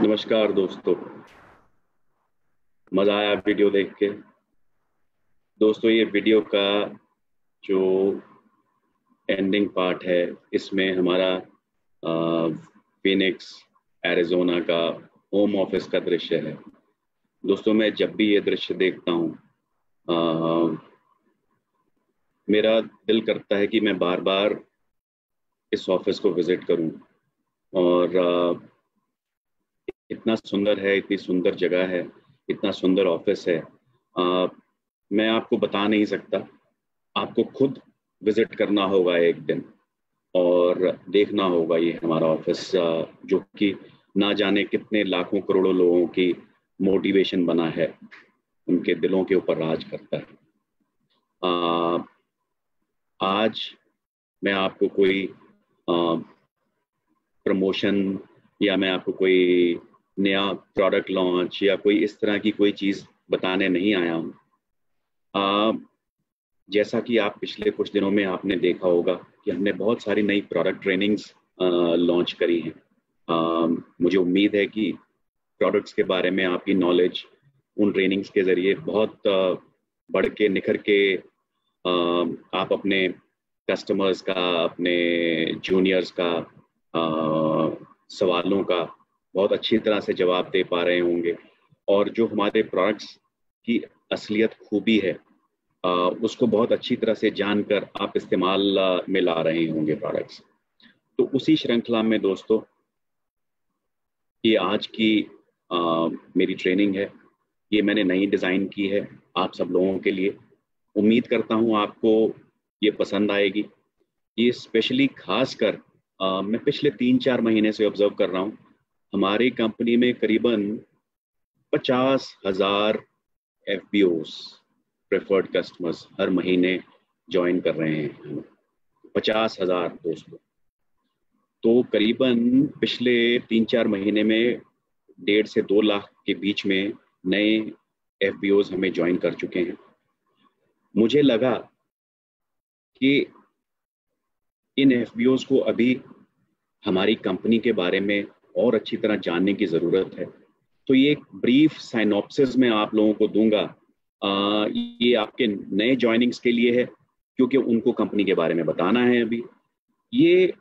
नमस्कार दोस्तों। मजा आया वीडियो देख के। दोस्तों, ये वीडियो का जो एंडिंग पार्ट है, इसमें हमारा फिनिक्स एरिजोना का होम ऑफिस का दृश्य है। दोस्तों, मैं जब भी ये दृश्य देखता हूँ, मेरा दिल करता है कि मैं बार बार इस ऑफिस को विजिट करूं। और इतना सुंदर है, इतनी सुंदर जगह है, इतना सुंदर ऑफिस है। मैं आपको बता नहीं सकता। आपको खुद विजिट करना होगा एक दिन और देखना होगा ये हमारा ऑफिस, जो कि ना जाने कितने लाखों करोड़ों लोगों की मोटिवेशन बना है, उनके दिलों के ऊपर राज करता है। आज मैं आपको कोई प्रमोशन या मैं आपको कोई नया प्रोडक्ट लॉन्च या कोई इस तरह की कोई चीज़ बताने नहीं आया हूँ। जैसा कि आप पिछले कुछ दिनों में आपने देखा होगा कि हमने बहुत सारी नई प्रोडक्ट ट्रेनिंग्स लॉन्च करी हैं। मुझे उम्मीद है कि प्रोडक्ट्स के बारे में आपकी नॉलेज उन ट्रेनिंग्स के ज़रिए बहुत बढ़ के निखर के आप अपने कस्टमर्स का, अपने जूनियर्स का सवालों का बहुत अच्छी तरह से जवाब दे पा रहे होंगे। और जो हमारे प्रोडक्ट्स की असलियत खूबी है, उसको बहुत अच्छी तरह से जानकर आप इस्तेमाल में ला रहे होंगे प्रोडक्ट्स। तो उसी श्रृंखला में दोस्तों, ये आज की मेरी ट्रेनिंग है। ये मैंने नई डिज़ाइन की है आप सब लोगों के लिए। उम्मीद करता हूँ आपको ये पसंद आएगी। ये स्पेशली खासकर मैं पिछले 3-4 महीने से ऑब्जर्व कर रहा हूँ, हमारी कंपनी में करीबन 50,000 FBOs, प्रेफर्ड कस्टमर्स, हर महीने ज्वाइन कर रहे हैं। 50,000 दोस्तों। तो करीबन पिछले 3-4 महीने में 1.5 से 2 लाख के बीच में नए FBOs हमें ज्वाइन कर चुके हैं। मुझे लगा कि इन FBOs को अभी हमारी कंपनी के बारे में और अच्छी तरह जानने की ज़रूरत है। तो ये एक ब्रीफ साइनॉप्सिस मैं आप लोगों को दूंगा। ये आपके नए ज्वाइनिंग्स के लिए है, क्योंकि उनको कंपनी के बारे में बताना है अभी। ये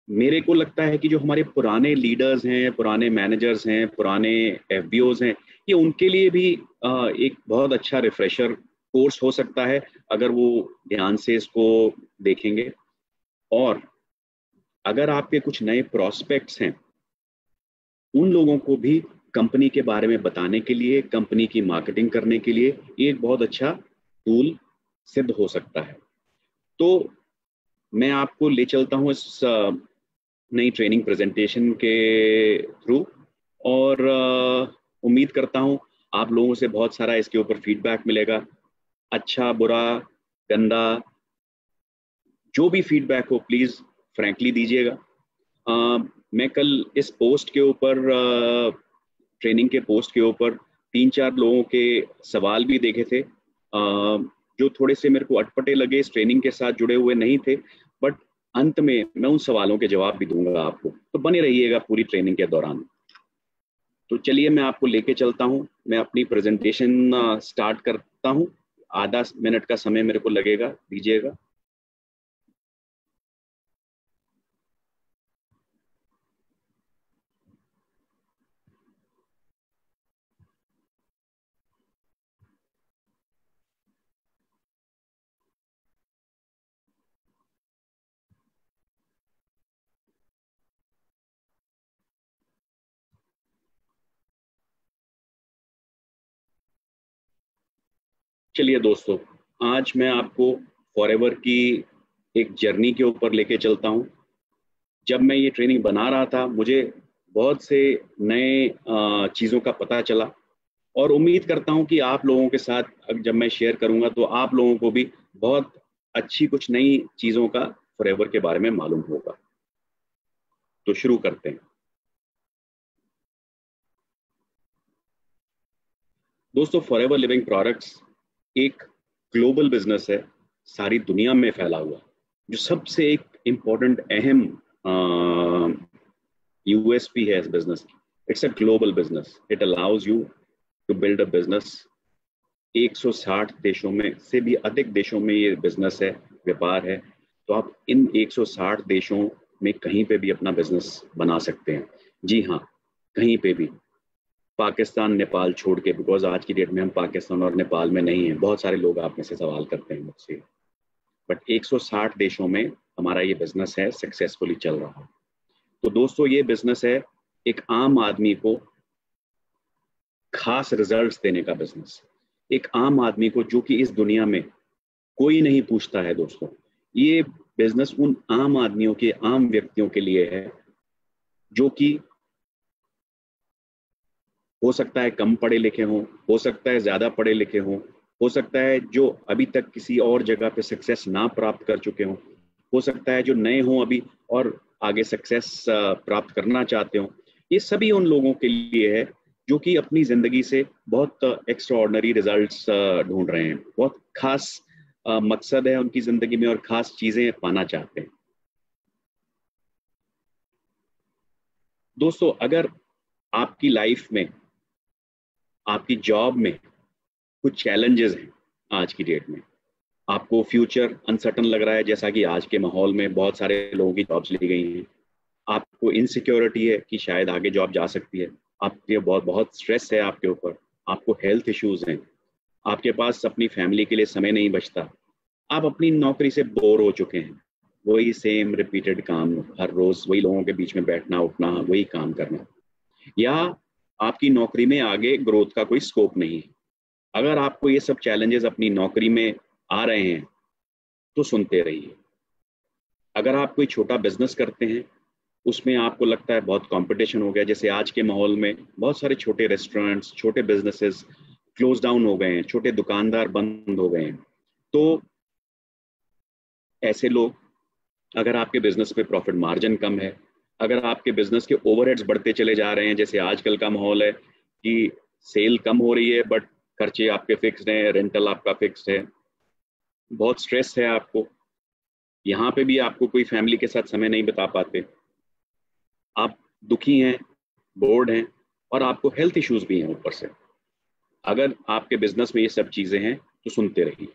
मेरे को लगता है कि जो हमारे पुराने लीडर्स हैं, पुराने मैनेजर्स हैं, पुराने FBOs हैं, ये उनके लिए भी एक बहुत अच्छा रिफ्रेशर कोर्स हो सकता है अगर वो ध्यान से इसको देखेंगे। और अगर आपके कुछ नए प्रोस्पेक्ट्स हैं, उन लोगों को भी कंपनी के बारे में बताने के लिए, कंपनी की मार्केटिंग करने के लिए ये एक बहुत अच्छा टूल सिद्ध हो सकता है। तो मैं आपको ले चलता हूँ इस नई ट्रेनिंग प्रेजेंटेशन के थ्रू। और उम्मीद करता हूँ आप लोगों से बहुत सारा इसके ऊपर फीडबैक मिलेगा। अच्छा, बुरा, गंदा, जो भी फीडबैक हो प्लीज़ फ्रैंकली दीजिएगा। मैं कल इस पोस्ट के ऊपर, ट्रेनिंग के पोस्ट के ऊपर 3-4 लोगों के सवाल भी देखे थे, जो थोड़े से मेरे को अटपटे लगे, इस ट्रेनिंग के साथ जुड़े हुए नहीं थे। बट अंत में मैं उन सवालों के जवाब भी दूंगा आपको, तो बने रहिएगा पूरी ट्रेनिंग के दौरान। तो चलिए मैं आपको लेके चलता हूँ। मैं अपनी प्रेजेंटेशन स्टार्ट करता हूँ। आधा मिनट का समय मेरे को लगेगा, दीजिएगा। चलिए दोस्तों, आज मैं आपको फॉरएवर की एक जर्नी के ऊपर लेके चलता हूँ। जब मैं ये ट्रेनिंग बना रहा था, मुझे बहुत से नए चीज़ों का पता चला। और उम्मीद करता हूँ कि आप लोगों के साथ जब मैं शेयर करूंगा तो आप लोगों को भी बहुत अच्छी कुछ नई चीज़ों का फॉरएवर के बारे में मालूम होगा। तो शुरू करते हैं दोस्तों। फॉरएवर लिविंग प्रोडक्ट्स एक ग्लोबल बिजनेस है, सारी दुनिया में फैला हुआ। जो सबसे एक इम्पोर्टेंट, अहम USP है इस बिजनेस की, It's a global business. It allows you to build a business. 160 देशों में से भी अधिक देशों में ये बिजनेस है, व्यापार है। तो आप इन 160 देशों में कहीं पे भी अपना बिजनेस बना सकते हैं। जी हाँ, कहीं पे भी, पाकिस्तान नेपाल छोड़ के, बिकॉज आज की डेट में हम पाकिस्तान और नेपाल में नहीं हैं। बहुत सारे लोग आप में से सवाल करते हैं मुझसे, बट 160 देशों में हमारा ये बिजनेस है, सक्सेसफुली चल रहा है। तो दोस्तों, ये बिजनेस है एक आम आदमी को खास रिजल्ट्स देने का बिजनेस। एक आम आदमी को, जो कि इस दुनिया में कोई नहीं पूछता है दोस्तों, ये बिजनेस उन आम आदमियों के, आम व्यक्तियों के लिए है, जो कि हो सकता है कम पढ़े लिखे हों, हो सकता है ज्यादा पढ़े लिखे हों, हो सकता है जो अभी तक किसी और जगह पे सक्सेस ना प्राप्त कर चुके हों, हो सकता है जो नए हों अभी और आगे सक्सेस प्राप्त करना चाहते हों। ये सभी उन लोगों के लिए है जो कि अपनी जिंदगी से बहुत एक्स्ट्राऑर्डिनरी रिजल्ट्स ढूंढ रहे हैं, बहुत खास मकसद है उनकी जिंदगी में और खास चीजें पाना चाहते हैं। दोस्तों, अगर आपकी लाइफ में, आपकी जॉब में कुछ चैलेंजेस हैं आज की डेट में, आपको फ्यूचर अनसर्टन लग रहा है, जैसा कि आज के माहौल में बहुत सारे लोगों की जॉब्स ली गई हैं, आपको इनसिक्योरिटी है कि शायद आगे जॉब जा सकती है, आपके बहुत बहुत स्ट्रेस है आपके ऊपर, आपको हेल्थ इश्यूज हैं, आपके पास अपनी फैमिली के लिए समय नहीं बचता, आप अपनी नौकरी से बोर हो चुके हैं, वही सेम रिपीटेड काम, हर रोज वही लोगों के बीच में बैठना उठना, वही काम करना, या आपकी नौकरी में आगे ग्रोथ का कोई स्कोप नहीं है। अगर आपको ये सब चैलेंजेस अपनी नौकरी में आ रहे हैं तो सुनते रहिए। अगर आप कोई छोटा बिजनेस करते हैं, उसमें आपको लगता है बहुत कंपटीशन हो गया, जैसे आज के माहौल में बहुत सारे छोटे रेस्टोरेंट्स, छोटे बिजनेसेस क्लोज डाउन हो गए हैं, छोटे दुकानदार बंद हो गए हैं, तो ऐसे लोग, अगर आपके बिजनेस में प्रॉफिट मार्जिन कम है, अगर आपके बिजनेस के ओवरहेड्स बढ़ते चले जा रहे हैं, जैसे आजकल का माहौल है कि सेल कम हो रही है बट खर्चे आपके फिक्स्ड हैं, रेंटल आपका फिक्स्ड है, बहुत स्ट्रेस है आपको, यहाँ पे भी आपको कोई फैमिली के साथ समय नहीं बिता पाते, आप दुखी हैं, बोर्ड हैं और आपको हेल्थ इश्यूज भी हैं ऊपर से। अगर आपके बिजनेस में ये सब चीजें हैं तो सुनते रहिए।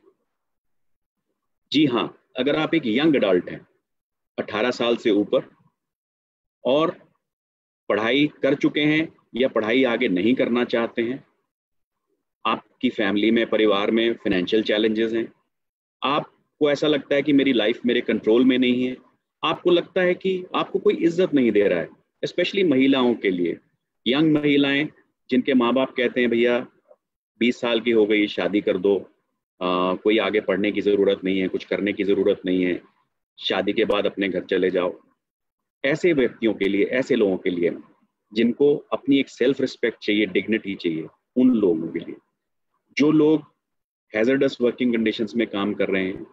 जी हाँ, अगर आप एक यंग अडल्ट हैं, 18 साल से ऊपर, और पढ़ाई कर चुके हैं या पढ़ाई आगे नहीं करना चाहते हैं, आपकी फैमिली में, परिवार में फाइनेंशियल चैलेंजेस हैं, आपको ऐसा लगता है कि मेरी लाइफ मेरे कंट्रोल में नहीं है, आपको लगता है कि आपको कोई इज्जत नहीं दे रहा है, स्पेशली महिलाओं के लिए, यंग महिलाएं जिनके माँ बाप कहते हैं भैया 20 साल की हो गई, शादी कर दो, कोई आगे पढ़ने की ज़रूरत नहीं है, कुछ करने की ज़रूरत नहीं है, शादी के बाद अपने घर चले जाओ। ऐसे व्यक्तियों के लिए, ऐसे लोगों के लिए जिनको अपनी एक सेल्फ रिस्पेक्ट चाहिए, डिग्निटी चाहिए, उन लोगों के लिए, जो लोग हैजर्डस वर्किंग कंडीशंस में काम कर रहे हैं,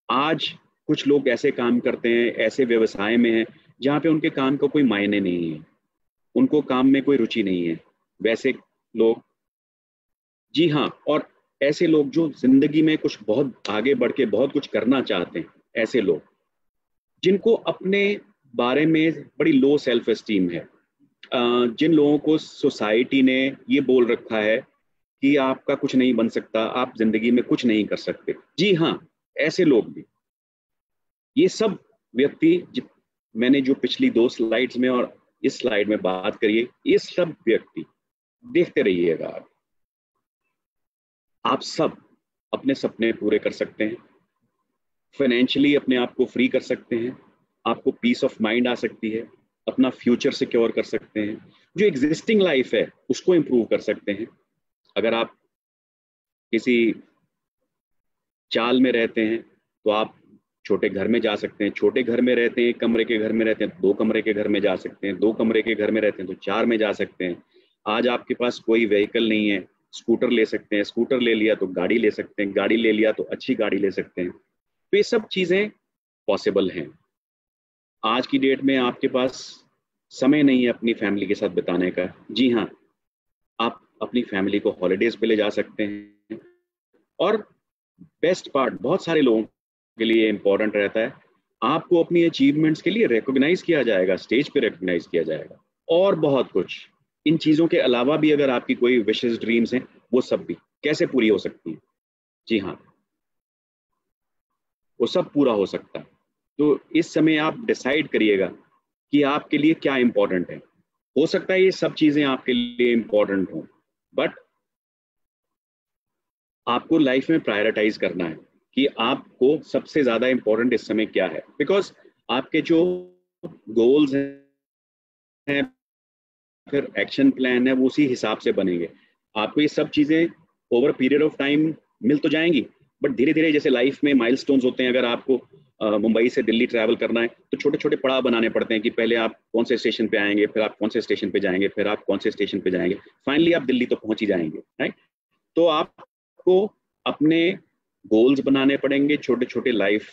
आज कुछ लोग ऐसे काम करते हैं, ऐसे व्यवसाय में हैं जहाँ पे उनके काम का कोई मायने नहीं है, उनको काम में कोई रुचि नहीं है, वैसे लोग, जी हाँ, और ऐसे लोग जो जिंदगी में कुछ बहुत आगे बढ़ के बहुत कुछ करना चाहते हैं, ऐसे लोग जिनको अपने बारे में बड़ी लो सेल्फ एस्टीम है, जिन लोगों को सोसाइटी ने ये बोल रखा है कि आपका कुछ नहीं बन सकता, आप जिंदगी में कुछ नहीं कर सकते, जी हाँ, ऐसे लोग भी, ये सब व्यक्ति, मैंने जो पिछली 2 स्लाइड्स में और इस स्लाइड में बात करी है, ये सब व्यक्ति देखते रहिएगा, आप सब अपने सपने पूरे कर सकते हैं, फाइनेंशियली अपने आप को फ्री कर सकते हैं, आपको पीस ऑफ माइंड आ सकती है, अपना फ्यूचर सिक्योर कर सकते हैं, जो एग्जिस्टिंग लाइफ है उसको इंप्रूव कर सकते हैं। अगर आप किसी चाल में रहते हैं तो आप छोटे घर में जा सकते हैं, छोटे घर में रहते हैं, 1 कमरे के घर में रहते हैं, 2 कमरे के घर में जा सकते हैं, 2 कमरे के घर में रहते हैं तो 4 में जा सकते हैं। आज आपके पास कोई व्हीकल नहीं है, स्कूटर ले सकते हैं, स्कूटर ले लिया तो गाड़ी ले सकते हैं, गाड़ी ले लिया तो अच्छी गाड़ी ले सकते हैं। तो ये सब चीज़ें पॉसिबल हैं। आज की डेट में आपके पास समय नहीं है अपनी फैमिली के साथ बिताने का, जी हाँ, आप अपनी फैमिली को हॉलीडेज पे ले जा सकते हैं। और बेस्ट पार्ट बहुत सारे लोगों के लिए इम्पोर्टेंट रहता है, आपको अपनी अचीवमेंट्स के लिए रिकॉग्नाइज किया जाएगा, स्टेज पे रिकॉग्नाइज किया जाएगा, और बहुत कुछ। इन चीज़ों के अलावा भी अगर आपकी कोई विशेस ड्रीम्स हैं, वो सब भी कैसे पूरी हो सकती हैं? जी हाँ, वो सब पूरा हो सकता है। तो इस समय आप डिसाइड करिएगा कि आपके लिए क्या इंपॉर्टेंट है। हो सकता है ये सब चीज़ें आपके लिए इंपॉर्टेंट हों, बट आपको लाइफ में प्रायोरिटाइज करना है कि आपको सबसे ज़्यादा इंपॉर्टेंट इस समय क्या है, बिकॉज आपके जो गोल्स हैं, फिर एक्शन प्लान है, वो उसी हिसाब से बनेंगे। आपको ये सब चीज़ें ओवर पीरियड ऑफ टाइम मिल तो जाएंगी, बट धीरे धीरे, जैसे लाइफ में माइलस्टोन्स होते हैं, अगर आपको मुंबई से दिल्ली ट्रैवल करना है तो छोटे छोटे पड़ाव बनाने पड़ते हैं कि पहले आप कौन से स्टेशन पे आएंगे, फिर आप कौन से स्टेशन पे जाएंगे, फिर आप कौन से स्टेशन पे जाएंगे, फाइनली आप दिल्ली तो पहुंच ही जाएंगे, राइट। तो आपको अपने गोल्स बनाने पड़ेंगे छोटे छोटे लाइफ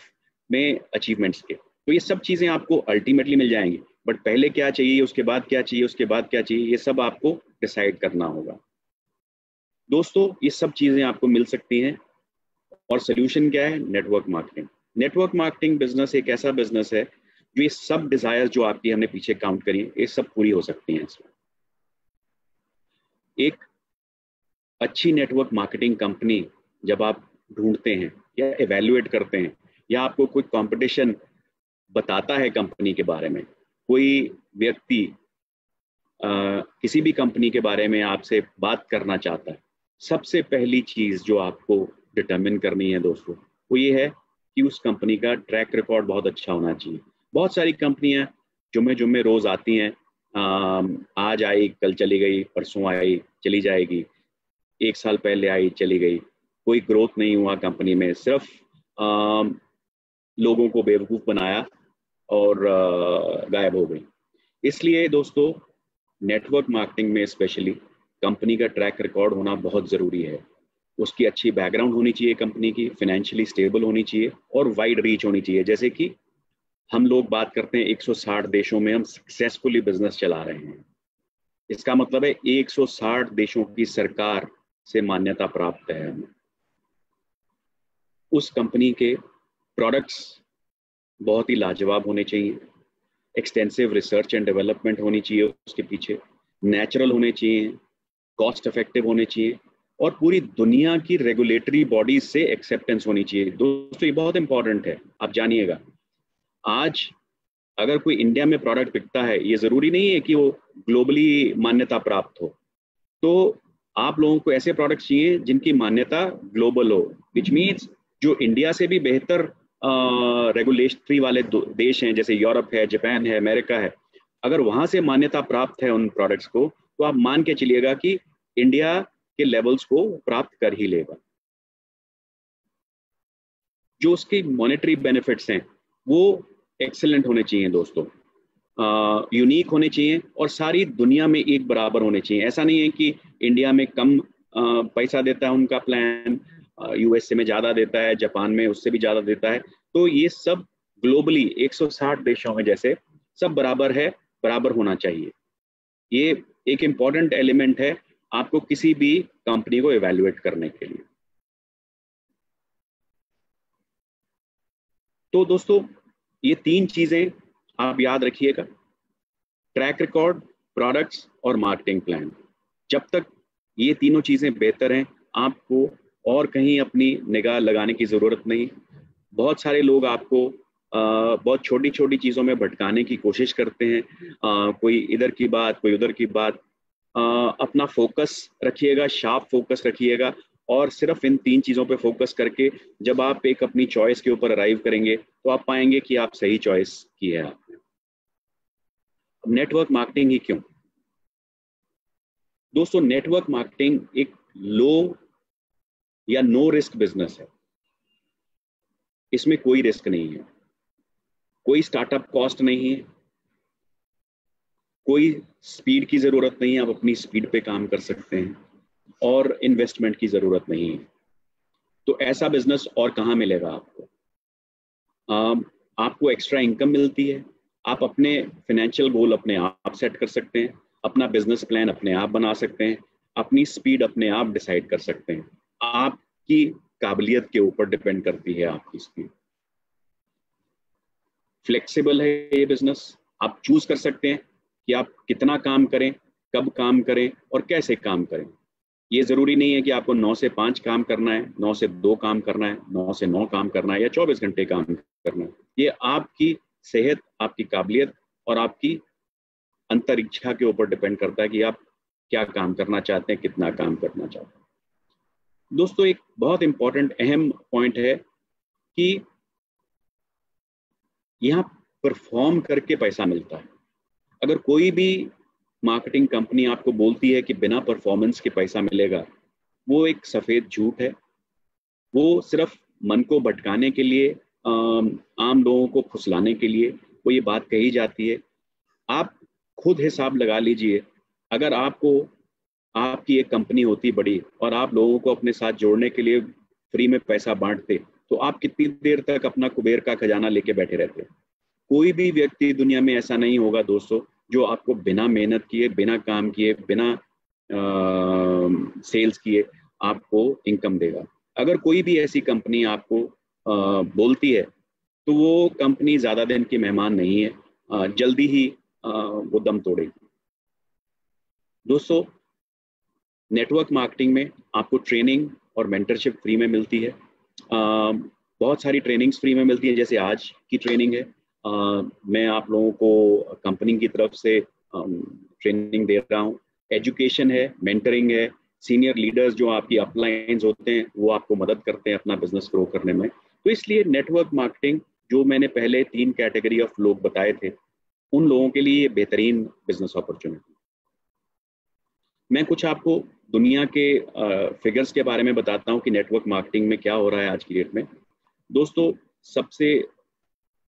में अचीवमेंट्स के। तो ये सब चीज़ें आपको अल्टीमेटली मिल जाएंगी, बट पहले क्या चाहिए, उसके बाद क्या चाहिए, उसके बाद क्या चाहिए, ये सब आपको डिसाइड करना होगा। दोस्तों, ये सब चीज़ें आपको मिल सकती हैं, और सोल्यूशन क्या है? Network marketing. Network marketing business एक ऐसा बिजनेस है जो ये सब डिजायर जो आपकी हमने पीछे काउंट करी है, ये सब पूरी हो सकती हैं इसमें। एक अच्छी नेटवर्क मार्केटिंग कंपनी जब आप ढूंढते हैं या एवेल्युएट करते हैं, या आपको कोई कंपटीशन बताता है कंपनी के बारे में, कोई व्यक्ति किसी भी कंपनी के बारे में आपसे बात करना चाहता है, सबसे पहली चीज़ जो आपको डिटरमिन करनी है दोस्तों, वो ये है कि उस कंपनी का ट्रैक रिकॉर्ड बहुत अच्छा होना चाहिए। बहुत सारी कंपनियां जुम्मे जुम्मे रोज़ आती हैं, आज आई कल चली गई, परसों आई चली जाएगी, एक साल पहले आई चली गई, कोई ग्रोथ नहीं हुआ कंपनी में, सिर्फ लोगों को बेवकूफ़ बनाया और गायब हो गई। इसलिए दोस्तों, नेटवर्क मार्केटिंग में स्पेशली कंपनी का ट्रैक रिकॉर्ड होना बहुत ज़रूरी है। उसकी अच्छी बैकग्राउंड होनी चाहिए, कंपनी की फाइनेंशियली स्टेबल होनी चाहिए, और वाइड रीच होनी चाहिए। जैसे कि हम लोग बात करते हैं 160 देशों में हम सक्सेसफुली बिजनेस चला रहे हैं, इसका मतलब है 160 देशों की सरकार से मान्यता प्राप्त है हमें। उस कंपनी के प्रोडक्ट्स बहुत ही लाजवाब होने चाहिए, एक्सटेंसिव रिसर्च एंड डेवलपमेंट होनी चाहिए उसके पीछे, नेचुरल होने चाहिए, कॉस्ट इफेक्टिव होने चाहिए, और पूरी दुनिया की रेगुलेटरी बॉडीज से एक्सेप्टेंस होनी चाहिए। दोस्तों, ये बहुत इंपॉर्टेंट है, आप जानिएगा। आज अगर कोई इंडिया में प्रोडक्ट बिकता है, ये ज़रूरी नहीं है कि वो ग्लोबली मान्यता प्राप्त हो। तो आप लोगों को ऐसे प्रोडक्ट्स चाहिए जिनकी मान्यता ग्लोबल हो, विच मीन्स जो इंडिया से भी बेहतर रेगुलेटरी वाले देश हैं, जैसे यूरोप है, जापान है, अमेरिका है, अगर वहां से मान्यता प्राप्त है उन प्रोडक्ट्स को, तो आप मान के चलिएगा कि इंडिया के लेवल्स को प्राप्त कर ही लेगा। जो उसकी मॉनेटरी बेनिफिट्स हैं वो एक्सेलेंट होने चाहिए दोस्तों, यूनिक होने चाहिए, और सारी दुनिया में एक बराबर होने चाहिए। ऐसा नहीं है कि इंडिया में कम पैसा देता है उनका प्लान, यूएसए में ज़्यादा देता है, जापान में उससे भी ज़्यादा देता है। तो ये सब ग्लोबली 160 देशों में जैसे सब बराबर है, बराबर होना चाहिए। ये एक इम्पॉर्टेंट एलिमेंट है आपको किसी भी कंपनी को इवेल्युएट करने के लिए। तो दोस्तों, ये तीन चीज़ें आप याद रखिएगा: ट्रैक रिकॉर्ड, प्रोडक्ट्स और मार्केटिंग प्लान। जब तक ये तीनों चीज़ें बेहतर हैं, आपको और कहीं अपनी निगाह लगाने की ज़रूरत नहीं। बहुत सारे लोग आपको बहुत छोटी छोटी चीज़ों में भटकाने की कोशिश करते हैं, कोई इधर की बात, कोई उधर की बात। अपना फोकस रखिएगा, शार्प फोकस रखिएगा, और सिर्फ इन तीन चीज़ों पे फोकस करके जब आप एक अपनी चॉइस के ऊपर अराइव करेंगे, तो आप पाएंगे कि आप सही चॉइस की है आपने। नेटवर्क मार्केटिंग ही क्यों? दोस्तों, नेटवर्क मार्केटिंग एक लो या नो रिस्क बिजनेस है। इसमें कोई रिस्क नहीं है, कोई स्टार्टअप कॉस्ट नहीं है, कोई स्पीड की ज़रूरत नहीं है, आप अपनी स्पीड पे काम कर सकते हैं, और इन्वेस्टमेंट की ज़रूरत नहीं है। तो ऐसा बिजनेस और कहाँ मिलेगा आपको? आपको एक्स्ट्रा इनकम मिलती है, आप अपने फाइनेंशियल गोल अपने आप सेट कर सकते हैं, अपना बिजनेस प्लान अपने आप बना सकते हैं, अपनी स्पीड अपने आप डिसाइड कर सकते हैं। आपकी काबिलियत के ऊपर डिपेंड करती है आपकी स्पीड। फ्लेक्सिबल है ये बिजनेस, आप चूज कर सकते हैं कि आप कितना काम करें, कब काम करें और कैसे काम करें। ये ज़रूरी नहीं है कि आपको 9 से 5 काम करना है, 9 से 2 काम करना है, 9 से 9 काम करना है या 24 घंटे काम करना है। ये आपकी सेहत, आपकी काबिलियत और आपकी अंतरिक्षा के ऊपर डिपेंड करता है कि आप क्या काम करना चाहते हैं, कितना काम करना चाहते हैं। दोस्तों, एक बहुत इंपॉर्टेंट अहम पॉइंट है कि यहाँ परफॉर्म करके पैसा मिलता है। अगर कोई भी मार्केटिंग कंपनी आपको बोलती है कि बिना परफॉर्मेंस के पैसा मिलेगा, वो एक सफ़ेद झूठ है। वो सिर्फ मन को भटकाने के लिए, आम लोगों को फुसलाने के लिए वो ये बात कही जाती है। आप खुद हिसाब लगा लीजिए, अगर आपकी एक कंपनी होती बड़ी और आप लोगों को अपने साथ जोड़ने के लिए फ्री में पैसा बांटते, तो आप कितनी देर तक अपना कुबेर का खजाना लेके बैठे रहते। कोई भी व्यक्ति दुनिया में ऐसा नहीं होगा दोस्तों जो आपको बिना मेहनत किए, बिना काम किए, बिना सेल्स किए आपको इनकम देगा। अगर कोई भी ऐसी कंपनी आपको बोलती है तो वो कंपनी ज़्यादा दिन की मेहमान नहीं है, जल्दी ही वो दम तोड़ेगी। दोस्तों, नेटवर्क मार्केटिंग में आपको ट्रेनिंग और मेंटरशिप फ्री में मिलती है। बहुत सारी ट्रेनिंग्स फ्री में मिलती है, जैसे आज की ट्रेनिंग है। मैं आप लोगों को कंपनी की तरफ से ट्रेनिंग दे रहा हूँ। एजुकेशन है, मेंटरिंग है, सीनियर लीडर्स जो आपकी अपलाइंस होते हैं वो आपको मदद करते हैं अपना बिजनेस ग्रो करने में। तो इसलिए नेटवर्क मार्केटिंग, जो मैंने पहले 3 कैटेगरी ऑफ लोग बताए थे, उन लोगों के लिए बेहतरीन बिजनेस अपॉर्चुनिटी। मैं कुछ आपको दुनिया के फिगर्स के बारे में बताता हूँ कि नेटवर्क मार्केटिंग में क्या हो रहा है आज की डेट में। दोस्तों, सबसे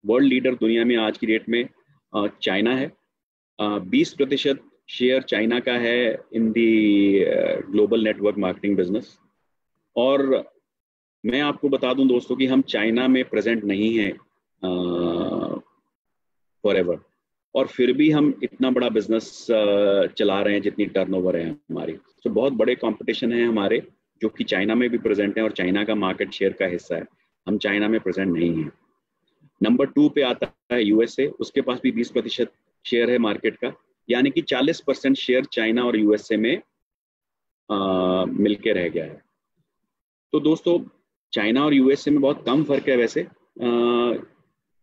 वर्ल्ड लीडर दुनिया में आज की डेट में चाइना है। 20% शेयर चाइना का है in the global network marketing business. और मैं आपको बता दूं दोस्तों कि हम चाइना में प्रेजेंट नहीं हैं फॉरएवर, और फिर भी हम इतना बड़ा बिजनेस चला रहे हैं जितनी टर्नओवर है हमारी। तो बहुत बड़े कंपटीशन है हमारे जो कि चाइना में भी प्रेजेंट है और चाइना का मार्केट शेयर का हिस्सा है। हम चाइना में प्रेजेंट नहीं हैं। नंबर 2 पे आता है यूएसए, उसके पास भी 20% शेयर है मार्केट का, यानी कि 40% शेयर चाइना और यूएसए में मिलके रह गया है। तो दोस्तों, चाइना और यूएसए में बहुत कम फर्क है वैसे।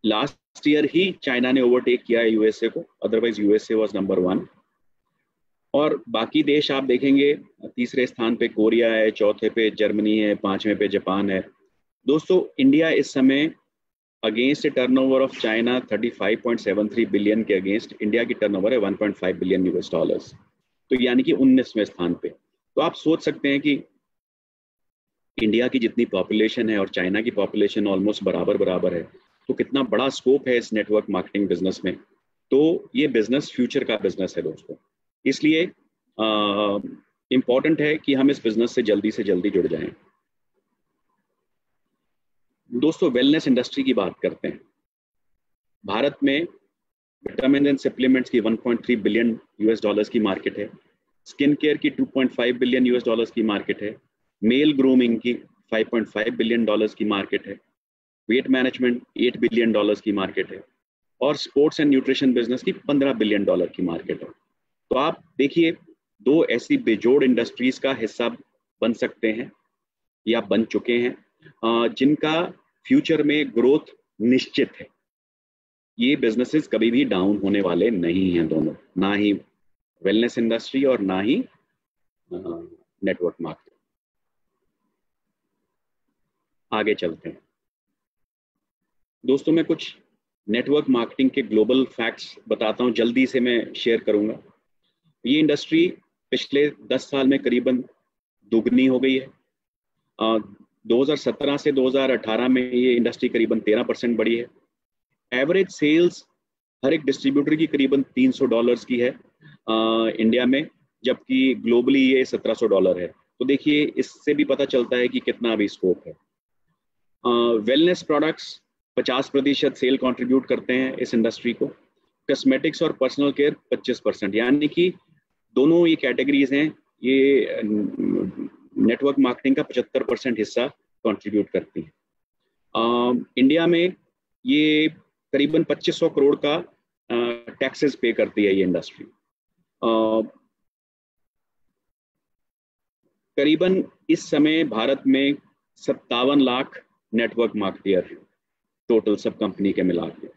लास्ट ईयर ही चाइना ने ओवरटेक किया है यूएसए को, अदरवाइज यूएसए वाज नंबर 1। और बाकी देश आप देखेंगे, तीसरे स्थान पे कोरिया है, चौथे पे जर्मनी है, 5वें पे जापान है। दोस्तों, इंडिया इस समय against turnover of China 35.73 billion के अगेंस्ट इंडिया की टर्नओवर है 1.5 बिलियन यूएस डॉलर्स, तो यानी कि 19वें स्थान पे। तो आप सोच सकते हैं कि इंडिया की जितनी पॉपुलेशन है और चाइना की पॉपुलेशन ऑलमोस्ट बराबर बराबर है, तो कितना बड़ा स्कोप है इस नेटवर्क मार्केटिंग बिजनेस में। तो ये बिजनेस फ्यूचर का बिजनेस है दोस्तों, इसलिए इम्पॉर्टेंट है कि हम इस बिजनेस से जल्दी जुड़ जाएं। दोस्तों, वेलनेस इंडस्ट्री की बात करते हैं। भारत में विटामिन एंड सप्लीमेंट्स की 1.3 बिलियन यूएस डॉलर्स की मार्केट है। स्किन केयर की 2.5 बिलियन यूएस डॉलर्स की मार्केट है। मेल ग्रूमिंग की 5.5 बिलियन डॉलर्स की मार्केट है। वेट मैनेजमेंट 8 बिलियन डॉलर्स की मार्केट है। और स्पोर्ट्स एंड न्यूट्रिशन बिजनेस की 15 बिलियन डॉलर की मार्केट है। तो आप देखिए, 2 ऐसी बेजोड़ इंडस्ट्रीज का हिस्सा बन सकते हैं या बन चुके हैं जिनका फ्यूचर में ग्रोथ निश्चित है। ये बिजनेसेस कभी भी डाउन होने वाले नहीं हैं दोनों, ना ही वेलनेस इंडस्ट्री और ना ही नेटवर्क मार्केटिंग। आगे चलते हैं दोस्तों, मैं कुछ नेटवर्क मार्केटिंग के ग्लोबल फैक्ट्स बताता हूं, जल्दी से मैं शेयर करूंगा। ये इंडस्ट्री पिछले 10 साल में करीबन दुगनी हो गई है। 2017 से 2018 में ये इंडस्ट्री करीबन 13% बढ़ी है। एवरेज सेल्स हर एक डिस्ट्रीब्यूटर की करीबन $300 की है इंडिया में, जबकि ग्लोबली ये $1700 है। तो देखिए, इससे भी पता चलता है कि कितना अभी स्कोप है। वेलनेस प्रोडक्ट्स 50% सेल कंट्रीब्यूट करते हैं इस इंडस्ट्री को। कॉस्मेटिक्स और पर्सनल केयर 25%, यानी कि दोनों ये कैटेगरीज हैं, ये नेटवर्क मार्केटिंग का 75% हिस्सा कंट्रीब्यूट करती हैं। इंडिया में ये करीबन 2500 करोड़ का टैक्सेस पे करती है ये इंडस्ट्री। करीबन इस समय भारत में 57 लाख नेटवर्क मार्केटियर हैं टोटल सब कंपनी के मिला के,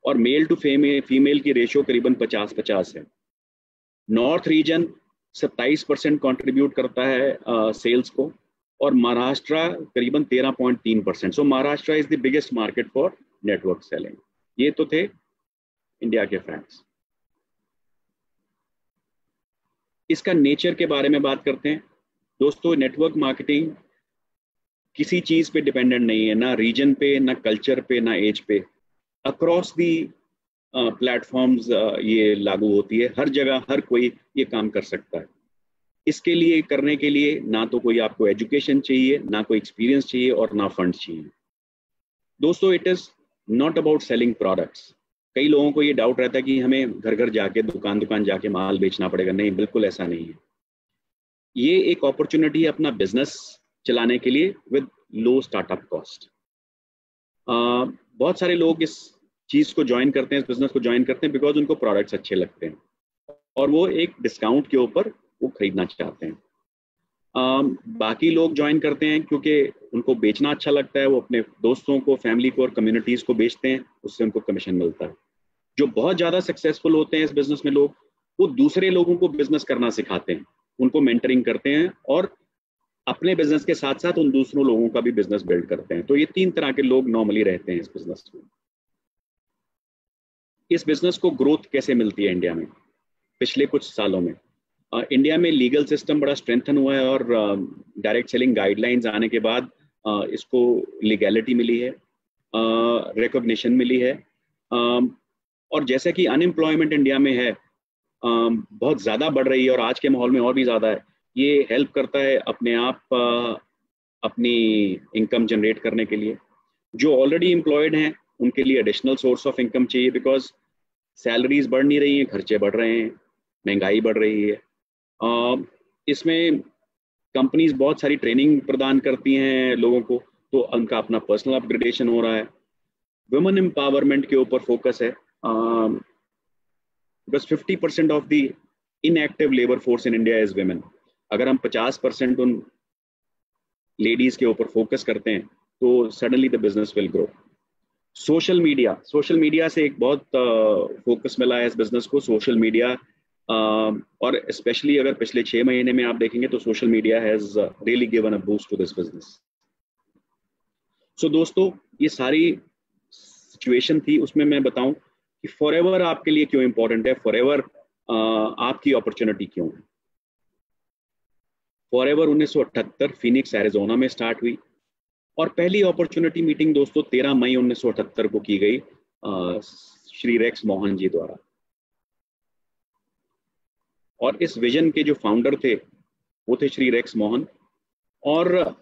और मेल टू फीमेल की रेशियो करीबन 50-50 है। नॉर्थ रीजन 27% कंट्रीब्यूट करता है सेल्स को, और महाराष्ट्र करीबन 13.3%। So Maharashtra is the biggest market for network selling. ये तो थे इंडिया के फैक्ट्स। इसका नेचर के बारे में बात करते हैं दोस्तों। नेटवर्क मार्केटिंग किसी चीज पे डिपेंडेंट नहीं है, ना रीजन पे, ना कल्चर पे, ना एज पे। अक्रॉस दी प्लेटफॉर्म्स ये लागू होती है, हर जगह हर कोई ये काम कर सकता है। इसके लिए करने के लिए ना तो कोई आपको एजुकेशन चाहिए, ना कोई एक्सपीरियंस चाहिए, और ना फंड चाहिए। दोस्तों, it is not about selling products. कई लोगों को ये डाउट रहता है कि हमें घर घर जाके दुकान जाके माल बेचना पड़ेगा। नहीं, बिल्कुल ऐसा नहीं है। ये एक अपॉर्चुनिटी है अपना बिजनेस चलाने के लिए विद लो स्टार्टअप कॉस्ट। बहुत सारे लोग इस चीज को ज्वाइन करते हैं, इस बिजनेस को ज्वाइन करते हैं बिकॉज उनको प्रोडक्ट्स अच्छे लगते हैं और वो एक डिस्काउंट के ऊपर वो खरीदना चाहते हैं। बाकी लोग ज्वाइन करते हैं क्योंकि उनको बेचना अच्छा लगता है, वो अपने दोस्तों को, फैमिली को और कम्युनिटीज को बेचते हैं, उससे उनको कमीशन मिलता है। जो बहुत ज्यादा सक्सेसफुल होते हैं इस बिजनेस में लोग, वो दूसरे लोगों को बिजनेस करना सिखाते हैं, उनको मेंटरिंग करते हैं और अपने बिजनेस के साथ साथ उन दूसरों लोगों का भी बिजनेस बिल्ड करते हैं। तो ये 3 तरह के लोग नॉर्मली रहते हैं इस बिजनेस में। इस बिजनेस को ग्रोथ कैसे मिलती है इंडिया में पिछले कुछ सालों में? इंडिया में लीगल सिस्टम बड़ा स्ट्रेंथन हुआ है और डायरेक्ट सेलिंग गाइडलाइंस आने के बाद इसको लीगैलिटी मिली है, रिकॉग्निशन मिली है, और जैसे कि अनएम्प्लॉयमेंट इंडिया में है बहुत ज़्यादा बढ़ रही है और आज के माहौल में और भी ज़्यादा है। ये हेल्प करता है अपने आप अपनी इनकम जनरेट करने के लिए। जो ऑलरेडी एम्प्लॉयड हैं उनके लिए एडिशनल सोर्स ऑफ इनकम चाहिए बिकॉज सैलरीज बढ़ नहीं रही हैं, खर्चे बढ़ रहे हैं, महंगाई बढ़ रही है। इसमें कंपनीज बहुत सारी ट्रेनिंग प्रदान करती हैं लोगों को, तो उनका अपना पर्सनल अपग्रेडेशन हो रहा है। वुमेन एम्पावरमेंट के ऊपर फोकस है because 50% of the inactive labour force in India is women. अगर हम 50% उन लेडीज के ऊपर फोकस करते हैं तो suddenly the business will grow. Social media से एक बहुत फोकस मिला है इस बिजनेस को। सोशल मीडिया और स्पेशली अगर पिछले 6 महीने में आप देखेंगे तो social media has really given a boost to this business. So दोस्तों, ये सारी सिचुएशन थी, उसमें मैं बताऊं कि फॉरएवर आपके लिए क्यों इंपॉर्टेंट है, फॉरएवर आपकी अपॉर्चुनिटी क्यों है। फॉरएवर 1978 फिनिक्स एरिजोना में स्टार्ट हुई और पहली अपॉर्चुनिटी मीटिंग दोस्तों 13 मई 1978 को की गई श्री रेक्स मोहन जी द्वारा। और इस विजन के जो फाउंडर थे वो थे श्री रेक्स मोहन, और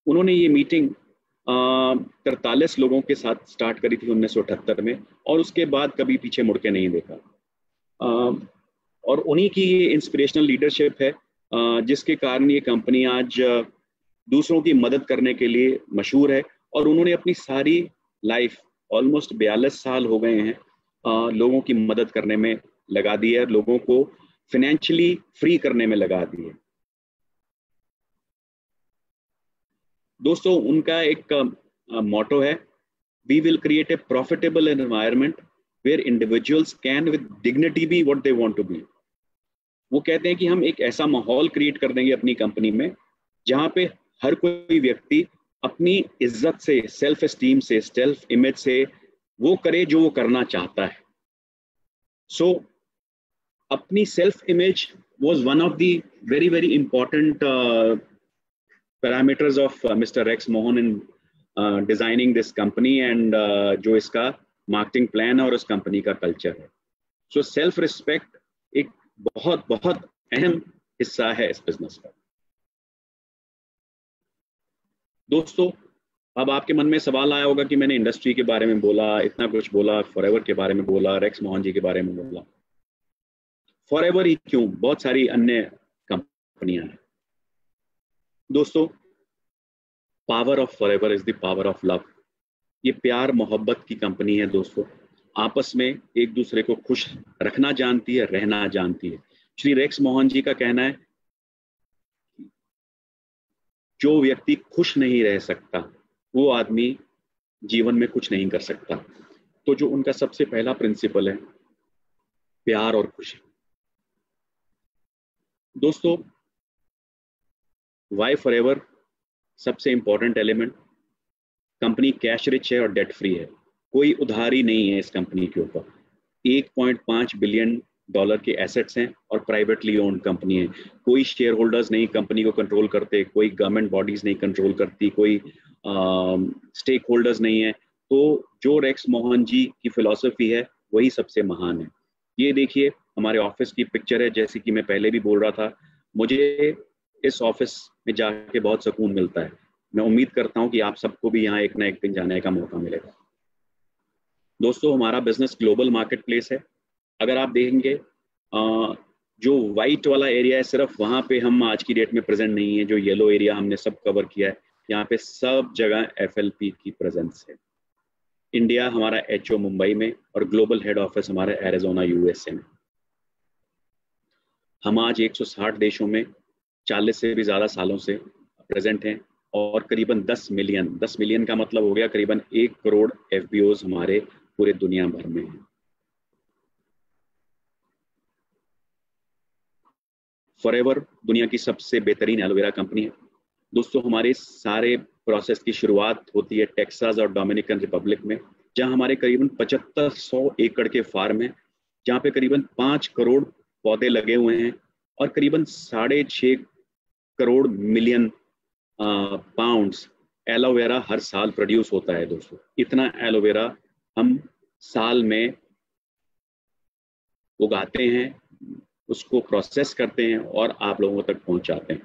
उन्होंने ये मीटिंग 43 लोगों के साथ स्टार्ट करी थी 1978 में, और उसके बाद कभी पीछे मुड़ के नहीं देखा। और उन्हीं की ये इंस्पिरेशनल लीडरशिप है जिसके कारण ये कंपनी आज दूसरों की मदद करने के लिए मशहूर है। और उन्होंने अपनी सारी लाइफ, ऑलमोस्ट 42 साल हो गए हैं, लोगों की मदद करने में लगा दी है, लोगों को फाइनेंशियली फ्री करने में लगा दी है। दोस्तों, उनका एक मोटो है, we will create a profitable environment where individuals can with dignity be what they want to be. वो कहते हैं कि हम एक ऐसा माहौल क्रिएट कर देंगे अपनी कंपनी में जहां पे हर कोई व्यक्ति अपनी इज्जत से, सेल्फ एस्टीम से, सेल्फ इमेज से वो करे जो वो करना चाहता है। सो अपनी self image was one of the very very important parameters of mister Rex Mohan in designing this company and जो इसका मार्केटिंग प्लान और उस कंपनी का कल्चर है। सो सेल्फ रिस्पेक्ट एक बहुत बहुत अहम हिस्सा है इस बिजनेस का। दोस्तों, अब आपके मन में सवाल आया होगा कि मैंने इंडस्ट्री के बारे में बोला, इतना कुछ बोला, फॉरएवर के बारे में बोला, रेक्स मोहन जी के बारे में बोला, फॉरएवर ही क्यों, बहुत सारी अन्य कंपनियां हैं। दोस्तों, power of forever is the power of love. ये प्यार मोहब्बत की कंपनी है दोस्तों, आपस में एक दूसरे को खुश रखना जानती है, रहना जानती है। श्री रेक्स मोहन जी का कहना है, जो व्यक्ति खुश नहीं रह सकता वो आदमी जीवन में कुछ नहीं कर सकता। तो जो उनका सबसे पहला प्रिंसिपल है, प्यार और खुशी। दोस्तों, वाई फॉरएवर सबसे important element, company cash rich है और डेट फ्री है, कोई उधारी नहीं है इस कंपनी के ऊपर। 1.5 बिलियन डॉलर के एसेट्स हैं और प्राइवेटली ओन्ड कंपनी है। कोई शेयर होल्डर्स नहीं कंपनी को कंट्रोल करते, कोई गवर्नमेंट बॉडीज नहीं कंट्रोल करती, कोई स्टेक होल्डर्स नहीं है। तो जो रेक्स मोहन जी की फिलॉसफी है वही सबसे महान है। ये देखिए हमारे ऑफिस की पिक्चर है, जैसे कि मैं पहले भी बोल रहा था, मुझे इस ऑफिस में जाके बहुत सुकून मिलता है। मैं उम्मीद करता हूँ कि आप सबको भी यहाँ एक ना एक दिन जाने का मौका मिलेगा। दोस्तों, हमारा बिजनेस ग्लोबल मार्केट प्लेस है। अगर आप देखेंगे जो वाइट वाला एरिया है, सिर्फ वहाँ पे हम आज की डेट में प्रेजेंट नहीं है। जो येलो एरिया हमने सब कवर किया है, यहाँ पे सब जगह FLP की प्रेजेंस है। इंडिया हमारा HO मुंबई में और ग्लोबल हेड ऑफिस हमारा एरिजोना USA में। हम आज 160 देशों में 40 से भी ज़्यादा सालों से प्रेजेंट हैं और करीबन 10 मिलियन का मतलब हो गया करीबन 1 करोड़ FBOs हमारे पूरे दुनिया भर में हैं। फॉरएवर दुनिया की सबसे बेहतरीन एलोवेरा कंपनी है। दोस्तों, हमारे सारे प्रोसेस की शुरुआत होती है टेक्सास और डोमिनिकन रिपब्लिक में, जहां हमारे करीबन 7500 एकड़ के फार्म है, जहां पे करीबन 5 करोड़ पौधे लगे हुए हैं और करीबन 6.5 करोड़ मिलियन पाउंड्स एलोवेरा हर साल प्रोड्यूस होता है। दोस्तों, इतना एलोवेरा हम साल में उगाते हैं, उसको प्रोसेस करते हैं और आप लोगों तक पहुंचाते हैं।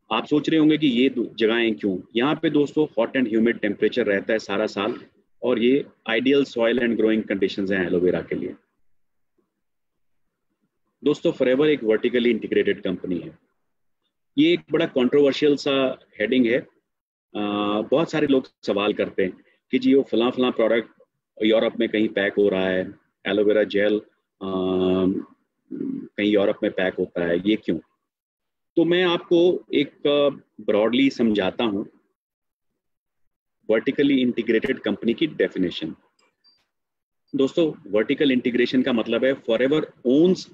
आप सोच रहे होंगे कि ये जगहें क्यों? यहाँ पे दोस्तों हॉट एंड ह्यूमिड टेम्परेचर रहता है सारा साल और ये ideal soil and growing conditions हैं एलोवेरा के लिए। दोस्तों, फॉरएवर एक वर्टिकली इंटीग्रेटेड कंपनी है। ये एक बड़ा कंट्रोवर्शियल सा हेडिंग है। बहुत सारे लोग सवाल करते हैं कि जी वो फला फला प्रोडक्ट यूरोप में कहीं पैक हो रहा है, एलोवेरा जेल कहीं यूरोप में पैक होता है, ये क्यों? तो मैं आपको एक ब्रॉडली समझाता हूं वर्टिकली इंटीग्रेटेड कंपनी की डेफिनेशन। दोस्तों, वर्टिकल इंटीग्रेशन का मतलब है फॉरएवर ओन्स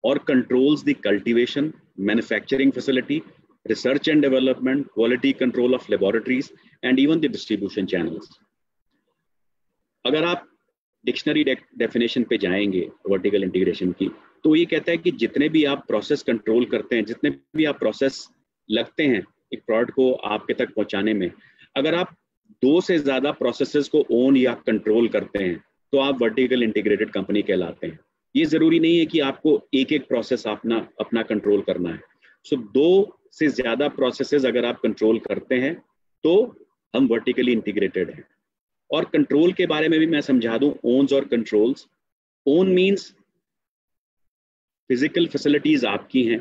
और controls the cultivation, manufacturing facility, research and development, quality control of laboratories and even the distribution channels. अगर आप डिक्शनरी डेफिनेशन पे जाएंगे वर्टिकल इंटीग्रेशन की, तो ये कहता है कि जितने भी आप प्रोसेस कंट्रोल करते हैं, जितने भी आप प्रोसेस लगते हैं एक प्रोडक्ट को आपके तक पहुंचाने में, अगर आप 2 से ज़्यादा प्रोसेसेस को ओन या कंट्रोल करते हैं तो आप वर्टिकल इंटीग्रेटेड कंपनी कहलाते हैं। ये ज़रूरी नहीं है कि आपको एक एक प्रोसेस अपना कंट्रोल करना है। सो 2 से ज़्यादा प्रोसेसेस अगर आप कंट्रोल करते हैं तो हम वर्टिकली इंटीग्रेटेड हैं। और कंट्रोल के बारे में भी मैं समझा दूं, ओन्स और controls. Own means physical facilities आपकी हैं,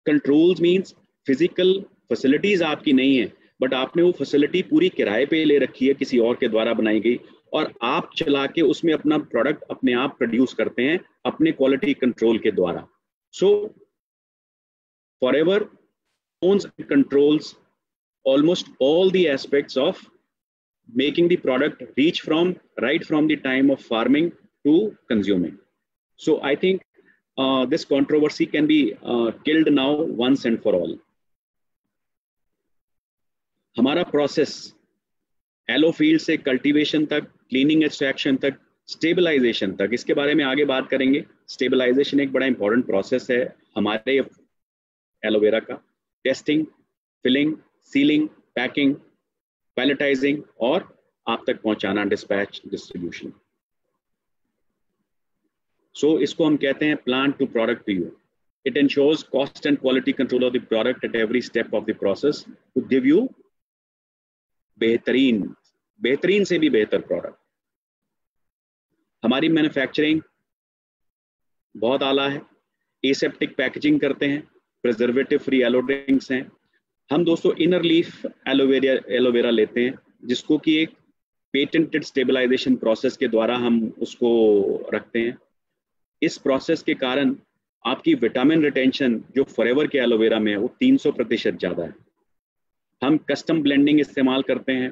कंट्रोल्स मीन्स फिजिकल फैसिलिटीज आपकी नहीं है बट आपने वो फैसिलिटी पूरी किराए पे ले रखी है, किसी और के द्वारा बनाई गई, और आप चला के उसमें अपना प्रोडक्ट अपने आप प्रोड्यूस करते हैं अपने क्वालिटी कंट्रोल के द्वारा। So Forever owns and controls almost all the aspects of making the product reach right from the time of farming to consuming. So I think this controversy can be killed now once and for all. हमारा process yellow field से cultivation तक, cleaning extraction तक, stabilization तक, इसके बारे में आगे बात करेंगे। स्टेबलाइजेशन एक बड़ा इंपॉर्टेंट प्रोसेस है हमारे एलोवेरा का। टेस्टिंग, फिलिंग, सीलिंग, पैकिंग, पैलेटाइजिंग और आप तक पहुंचाना, डिस्पैच, डिस्ट्रीब्यूशन। सो इसको हम कहते हैं plant to product to you. It ensures cost and quality control of the product at every step of the process to give you बेहतरीन से भी बेहतर प्रोडक्ट। हमारी मैन्युफैक्चरिंग बहुत आला है, एसेप्टिक पैकेजिंग करते हैं, प्रिजर्वेटिव फ्री एलो ड्रिंक्स हैं। हम दोस्तों इनर लीफ एलोवेरा लेते हैं जिसको कि एक पेटेंटेड स्टेबलाइजेशन प्रोसेस के द्वारा हम उसको रखते हैं। इस प्रोसेस के कारण आपकी विटामिन रिटेंशन जो फॉरएवर के एलोवेरा में है वो 300% ज़्यादा है। हम कस्टम ब्लेंडिंग इस्तेमाल करते हैं।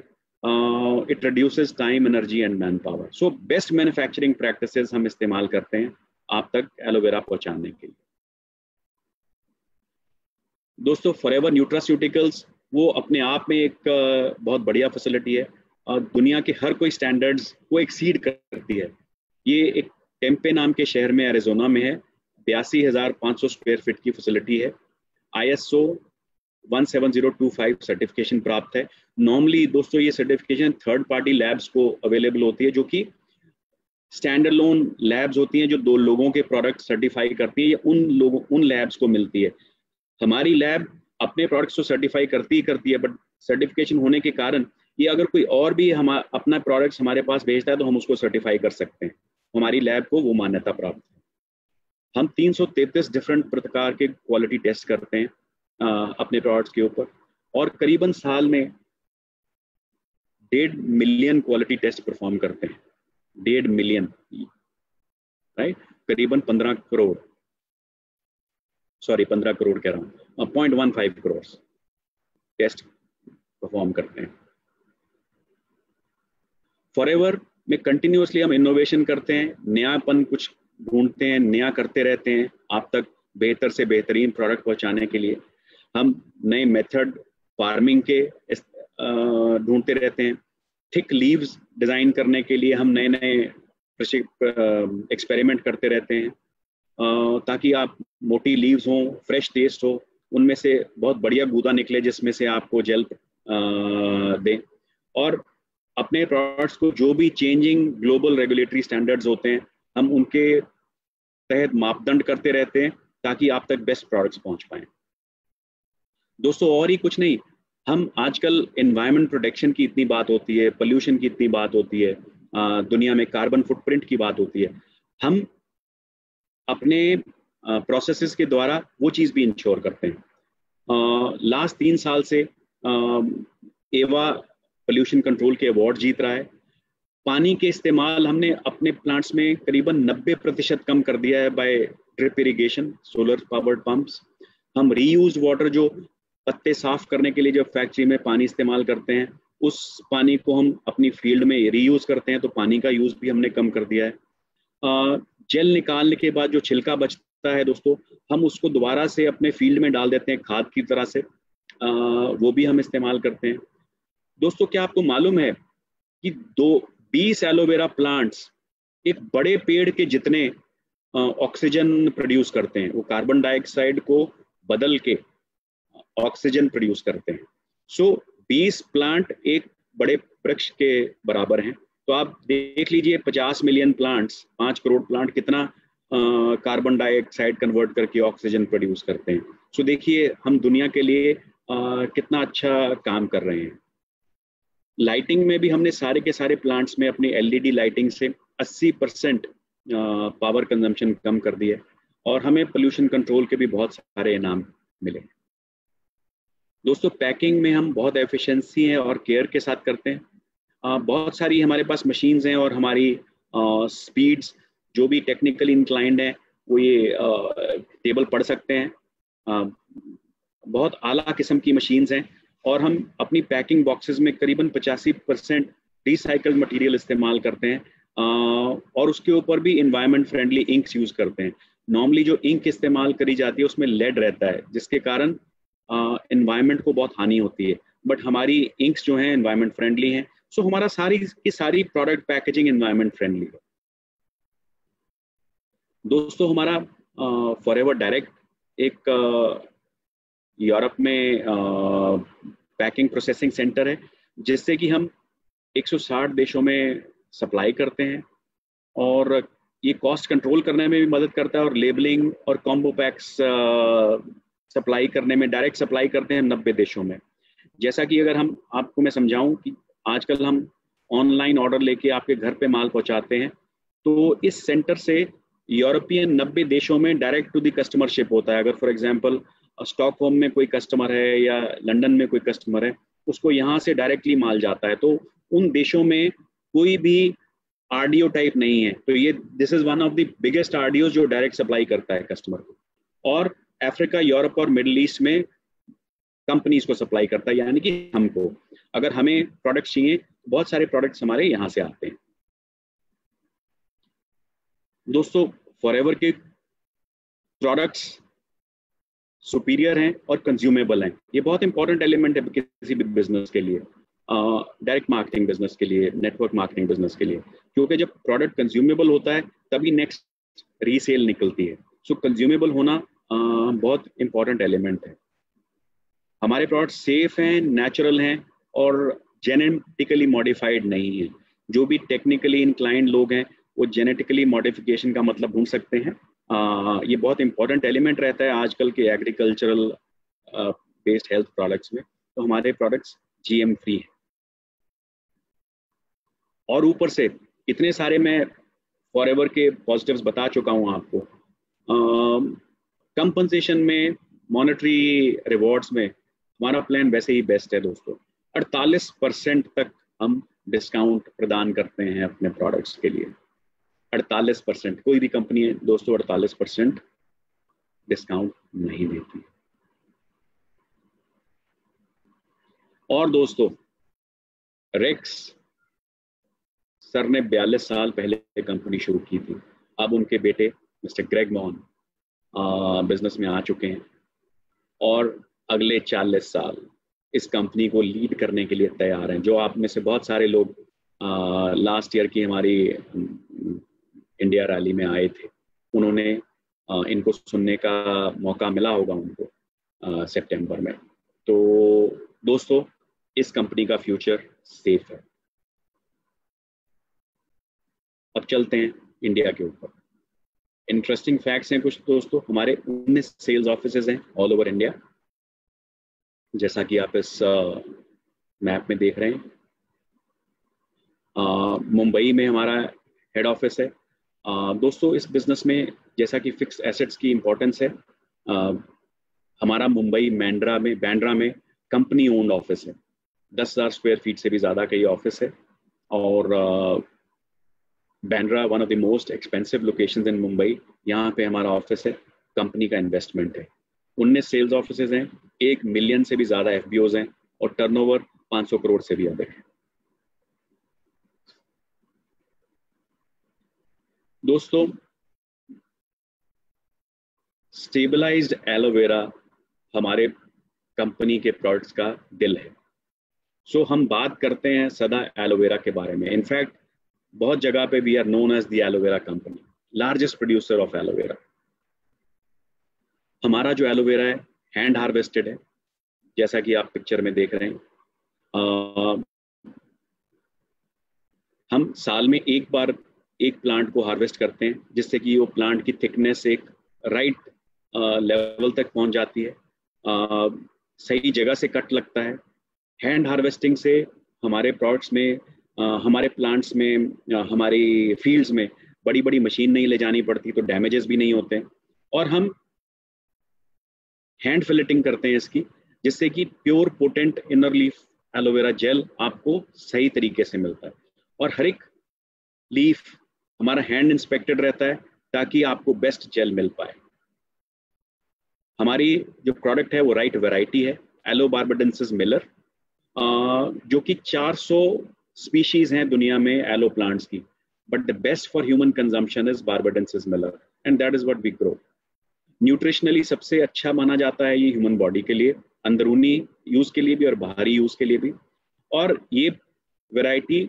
It reduces time, energy and man power. So best manufacturing practices हम इस्तेमाल करते हैं आप तक एलोवेरा पहुंचाने के लिए। दोस्तों, फॉरएवर न्यूट्रास्यूटिकल्स वो अपने आप में एक बहुत बढ़िया फैसिलिटी है और दुनिया के हर कोई स्टैंडर्ड्स को एक्सीड करती है। ये एक टेम्पे नाम के शहर में एरिजोना में है। 82,500 स्क्वायर फीट की फैसिलिटी है। ISO 17025 सर्टिफिकेशन प्राप्त है। नॉर्मली दोस्तों ये सर्टिफिकेशन थर्ड पार्टी लैब्स को अवेलेबल होती है, जो कि स्टैंड अलोन लैब्स होती हैं जो 2 लोगों के प्रोडक्ट सर्टिफाई करती है, या उन लैब्स को मिलती है। हमारी लैब अपने प्रोडक्ट्स को सर्टिफाई करती है, बट सर्टिफिकेशन होने के कारण ये अगर कोई और भी अपना प्रोडक्ट्स हमारे पास भेजता है तो हम उसको सर्टिफाई कर सकते हैं। हमारी लैब को वो मान्यता प्राप्त है। हम 333 डिफरेंट प्रकार के क्वालिटी टेस्ट करते हैं अपने प्रोडक्ट्स के ऊपर, और करीबन साल में 1.5 मिलियन क्वालिटी टेस्ट परफॉर्म करते हैं। 1.5 मिलियन, राइट, करीबन 15 करोड़ कह रहा हूँ, 0.15 करोड़ टेस्ट परफॉर्म करते हैं। फॉरएवर में कंटिन्यूअसली हम इनोवेशन करते हैं, नयापन कुछ ढूंढते हैं, नया करते रहते हैं आप तक बेहतर से बेहतरीन प्रोडक्ट पहुंचाने के लिए। हम नए मेथड फार्मिंग के ढूंढते रहते हैं। थिक लीव्स डिज़ाइन करने के लिए हम नए नए एक्सपेरिमेंट करते रहते हैं, ताकि आप मोटी लीव्स हों, फ्रेश टेस्ट हो, उनमें से बहुत बढ़िया गूदा निकले जिसमें से आपको जेल दें। और अपने प्रोडक्ट्स को जो भी चेंजिंग ग्लोबल रेगुलेटरी स्टैंडर्ड्स होते हैं हम उनके तहत मापदंड करते रहते हैं ताकि आप तक बेस्ट प्रोडक्ट्स पहुंच पाएं। दोस्तों, और ही कुछ नहीं, हम आजकल एनवायरनमेंट प्रोटेक्शन की इतनी बात होती है, पोल्यूशन की इतनी बात होती है, दुनिया में कार्बन फुटप्रिंट की बात होती है, हम अपने प्रोसेसेस के द्वारा वो चीज़ भी इंश्योर करते हैं। लास्ट 3 साल से एवा पोल्यूशन कंट्रोल के अवार्ड जीत रहा है। पानी के इस्तेमाल हमने अपने प्लांट्स में करीबन 90% कम कर दिया है by drip irrigation, solar powered pumps. हम रीयूज वाटर, जो पत्ते साफ करने के लिए जब फैक्ट्री में पानी इस्तेमाल करते हैं, उस पानी को हम अपनी फील्ड में रीयूज करते हैं, तो पानी का यूज भी हमने कम कर दिया है। जेल निकालने के बाद जो छिलका बचता है दोस्तों, हम उसको दोबारा से अपने फील्ड में डाल देते हैं खाद की तरह से, वो भी हम इस्तेमाल करते हैं। दोस्तों, क्या आपको मालूम है कि 20 एलोवेरा प्लांट्स एक बड़े पेड़ के जितने ऑक्सीजन प्रोड्यूस करते हैं? वो कार्बन डाइऑक्साइड को बदल के ऑक्सीजन प्रोड्यूस करते हैं। सो 20 प्लांट एक बड़े वृक्ष के बराबर हैं। तो आप देख लीजिए, 50 मिलियन प्लांट्स, 5 करोड़ प्लांट कितना कार्बन डाइऑक्साइड कन्वर्ट करके ऑक्सीजन प्रोड्यूस करते हैं। सो देखिए हम दुनिया के लिए कितना अच्छा काम कर रहे हैं। लाइटिंग में भी हमने सारे के सारे प्लांट्स में अपनी LED लाइटिंग से 80% पावर कंजम्पशन कम कर दिया, और हमें पोल्यूशन कंट्रोल के भी बहुत सारे इनाम मिले। दोस्तों, पैकिंग में हम बहुत एफिशिएंसी है और केयर के साथ करते हैं। बहुत सारी हमारे पास मशीन्स हैं और हमारी स्पीड्स जो भी टेक्निकली इंक्लाइंड हैं वो ये टेबल पढ़ सकते हैं। बहुत आला किस्म की मशीन्स हैं, और हम अपनी पैकिंग बॉक्सेस में करीबन 85% रिसाइकल्ड मटेरियल इस्तेमाल करते हैं, और उसके ऊपर भी इन्वायरमेंट फ्रेंडली इंक्स यूज़ करते हैं। नॉर्मली जो इंक इस्तेमाल करी जाती है उसमें लेड रहता है, जिसके कारण इन्वायरमेंट को बहुत हानि होती है, बट हमारी इंक्स जो हैं इन्वायरमेंट फ्रेंडली हैं। सो हमारा सारी की सारी प्रोडक्ट पैकेजिंग इन्वायरमेंट फ्रेंडली है। दोस्तों, हमारा फॉरएवर डायरेक्ट एक यूरोप में पैकिंग प्रोसेसिंग सेंटर है, जिससे कि हम 160 देशों में सप्लाई करते हैं, और ये कॉस्ट कंट्रोल करने में भी मदद करता है, और लेबलिंग और कॉम्बो पैक्स सप्लाई करने में, डायरेक्ट सप्लाई करते हैं 90 देशों में। जैसा कि अगर हम आपको मैं समझाऊं कि आजकल हम ऑनलाइन ऑर्डर लेके आपके घर पे माल पहुंचाते हैं, तो इस सेंटर से यूरोपियन 90 देशों में direct to the customer ship होता है। अगर फॉर एग्जांपल स्टॉकहोम में कोई कस्टमर है या लंदन में कोई कस्टमर है, उसको यहाँ से डायरेक्टली माल जाता है, तो उन देशों में कोई भी आरडीओ टाइप नहीं है। तो ये this is one of the biggest RDO जो डायरेक्ट सप्लाई करता है कस्टमर को, और अफ्रीका, यूरोप और मिडिल ईस्ट में कंपनीज को सप्लाई करता है, यानी कि हमको अगर हमें प्रोडक्ट्स चाहिए, बहुत सारे प्रोडक्ट्स हमारे यहाँ से आते हैं। दोस्तों, फॉरएवर के प्रोडक्ट्स सुपीरियर हैं और कंज्यूमेबल हैं। ये बहुत इंपॉर्टेंट एलिमेंट है किसी भी बिजनेस के लिए, डायरेक्ट मार्केटिंग बिजनेस के लिए, नेटवर्क मार्केटिंग बिजनेस के लिए, क्योंकि जब प्रोडक्ट कंज्यूमेबल होता है तभी नेक्स्ट रीसेल निकलती है। सो कंज्यूमेबल होना बहुत इंपॉर्टेंट एलिमेंट है। हमारे प्रोडक्ट सेफ हैं, नेचुरल हैं और जेनेटिकली मॉडिफाइड नहीं है। जो भी टेक्निकली इंक्लाइंड लोग हैं वो जेनेटिकली मॉडिफिकेशन का मतलब ढूंढ सकते हैं। ये बहुत इंपॉर्टेंट एलिमेंट रहता है आजकल के एग्रीकल्चरल बेस्ड हेल्थ प्रोडक्ट्स में। तो हमारे प्रोडक्ट्स जीएम फ्री हैं, और ऊपर से इतने सारे मैं फॉरएवर के पॉजिटिव्स बता चुका हूं आपको। कंपनसेशन में, मॉनेटरी रिवॉर्ड्स में हमारा प्लान वैसे ही बेस्ट है दोस्तों। 48% तक हम डिस्काउंट प्रदान करते हैं अपने प्रोडक्ट्स के लिए। 48%, कोई भी कंपनी है दोस्तों 48% डिस्काउंट नहीं देती। और दोस्तों, रेक्स सर ने 42 साल पहले कंपनी शुरू की थी। अब उनके बेटे मिस्टर ग्रेग मॉन बिजनेस में आ चुके हैं और अगले 40 साल इस कंपनी को लीड करने के लिए तैयार हैं। जो आप में से बहुत सारे लोग लास्ट ईयर की हमारी इंडिया रैली में आए थे, उन्होंने इनको सुनने का मौका मिला होगा उनको सितंबर में। तो दोस्तों, इस कंपनी का फ्यूचर सेफ है। अब चलते हैं इंडिया के ऊपर। इंटरेस्टिंग फैक्ट्स हैं कुछ दोस्तों। हमारे 19 सेल्स ऑफिसेज हैं ऑल ओवर इंडिया, जैसा कि आप इस मैप में देख रहे हैं। मुंबई में हमारा हेड ऑफिस है। दोस्तों, इस बिजनेस में जैसा कि फिक्स एसेट्स की इंपॉर्टेंस है, हमारा मुंबई बांद्रा में कंपनी ओन्ड ऑफिस है। 10,000 स्क्वायर फीट से भी ज़्यादा का ये ऑफिस है। और Bandra one of the most expensive locations इन मुंबई, यहाँ पे हमारा ऑफिस है। कंपनी का इन्वेस्टमेंट है। 19 सेल्स ऑफिसेज हैं, 1 मिलियन से भी ज़्यादा एफबीओज हैं और टर्नओवर 500 करोड़ से भी अधिक है। दोस्तों, स्टेबलाइज्ड एलोवेरा हमारे कंपनी के प्रोडक्ट्स का दिल है। सो हम बात करते हैं सदा एलोवेरा के बारे में। इनफैक्ट बहुत जगह पे we are known as the aloe vera company, largest producer of aloe vera. हमारा जो एलोवेरा है हैंड हार्वेस्टेड है, जैसा कि आप पिक्चर में देख रहे हैं। हम साल में एक बार एक प्लांट को हार्वेस्ट करते हैं, जिससे कि वो प्लांट की थिकनेस एक राइट लेवल तक पहुंच जाती है, सही जगह से कट लगता है। हैंड हार्वेस्टिंग से हमारे प्रोडक्ट्स में, हमारे प्लांट्स में, हमारी फील्ड्स में बड़ी बड़ी मशीन नहीं ले जानी पड़ती, तो डैमेजेस भी नहीं होते। और हम हैंड फिलेटिंग करते हैं इसकी, जिससे कि pure potent inner leaf aloe vera gel आपको सही तरीके से मिलता है। और हर एक लीफ हमारा हैंड इंस्पेक्टेड रहता है ताकि आपको बेस्ट जेल मिल पाए। हमारी जो प्रोडक्ट है वो राइट वैरायटी है, एलो बार्बाडेंसिस मिलर, जो कि 400 स्पीशीज हैं दुनिया में एलो प्लांट्स की, but the best for human consumption is barbadensis miller and that is what we grow. Nutritionally सबसे अच्छा माना जाता है ये ह्यूमन बॉडी के लिए, अंदरूनी यूज के लिए भी और बाहरी यूज के लिए भी। और ये वैरायटी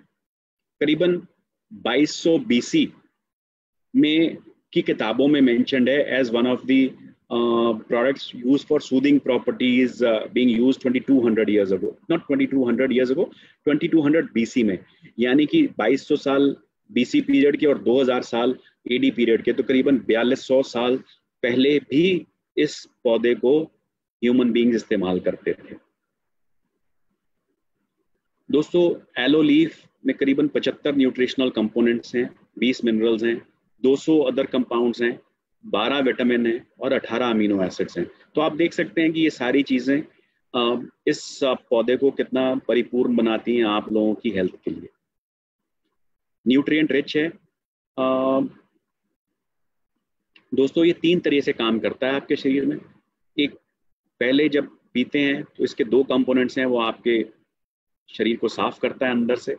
करीबन 2200 BC में की किताबों में मेंशन्ड है as one of the products used for soothing properties, being used 2200 years ago, not 2200 years ago, 2200 BC में, यानी कि 2200 साल BC पीरियड के और 2000 साल AD पीरियड के, तो करीबन 4200 साल पहले भी इस पौधे को ह्यूमन बींग्स इस्तेमाल करते थे। दोस्तों, एलो लीफ में करीबन 75 न्यूट्रिशनल कंपोनेंट्स हैं, 20 मिनरल्स हैं, 200 अदर कंपाउंड्स हैं, 12 विटामिन है और 18 अमीनो एसिड्स हैं। तो आप देख सकते हैं कि ये सारी चीज़ें इस पौधे को कितना परिपूर्ण बनाती हैं आप लोगों की हेल्थ के लिए। न्यूट्रिएंट रिच है। दोस्तों ये 3 तरीके से काम करता है आपके शरीर में। एक, पहले जब पीते हैं तो इसके 2 कंपोनेंट्स हैं, वो आपके शरीर को साफ करता है अंदर से।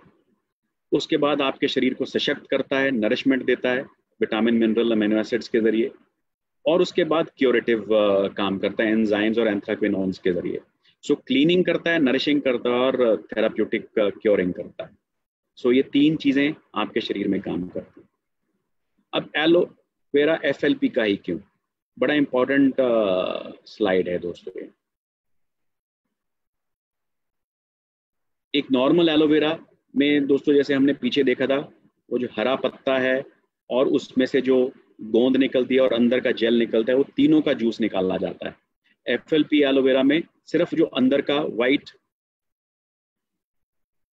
उसके बाद आपके शरीर को सशक्त करता है, नरिशमेंट देता है विटामिन, मिनरल, अमीनो एसिड्स के जरिए। और उसके बाद क्यूरेटिव काम करता है एंजाइम्स और एंथ्राक्विनोन्स के जरिए। सो क्लीनिंग करता है, नरिशिंग करता है और थेराप्यूटिक क्योरिंग करता है। सो ये 3 चीजें आपके शरीर में काम करती हैं। अब एलोवेरा FLP का ही क्यों, बड़ा इंपॉर्टेंट स्लाइड है दोस्तों ये। एक नॉर्मल एलोवेरा में दोस्तों, जैसे हमने पीछे देखा था, वो जो हरा पत्ता है और उसमें से जो गोंद निकलती है और अंदर का जेल निकलता है, वो तीनों का जूस निकाला जाता है। FLP एलोवेरा में सिर्फ जो अंदर का वाइट,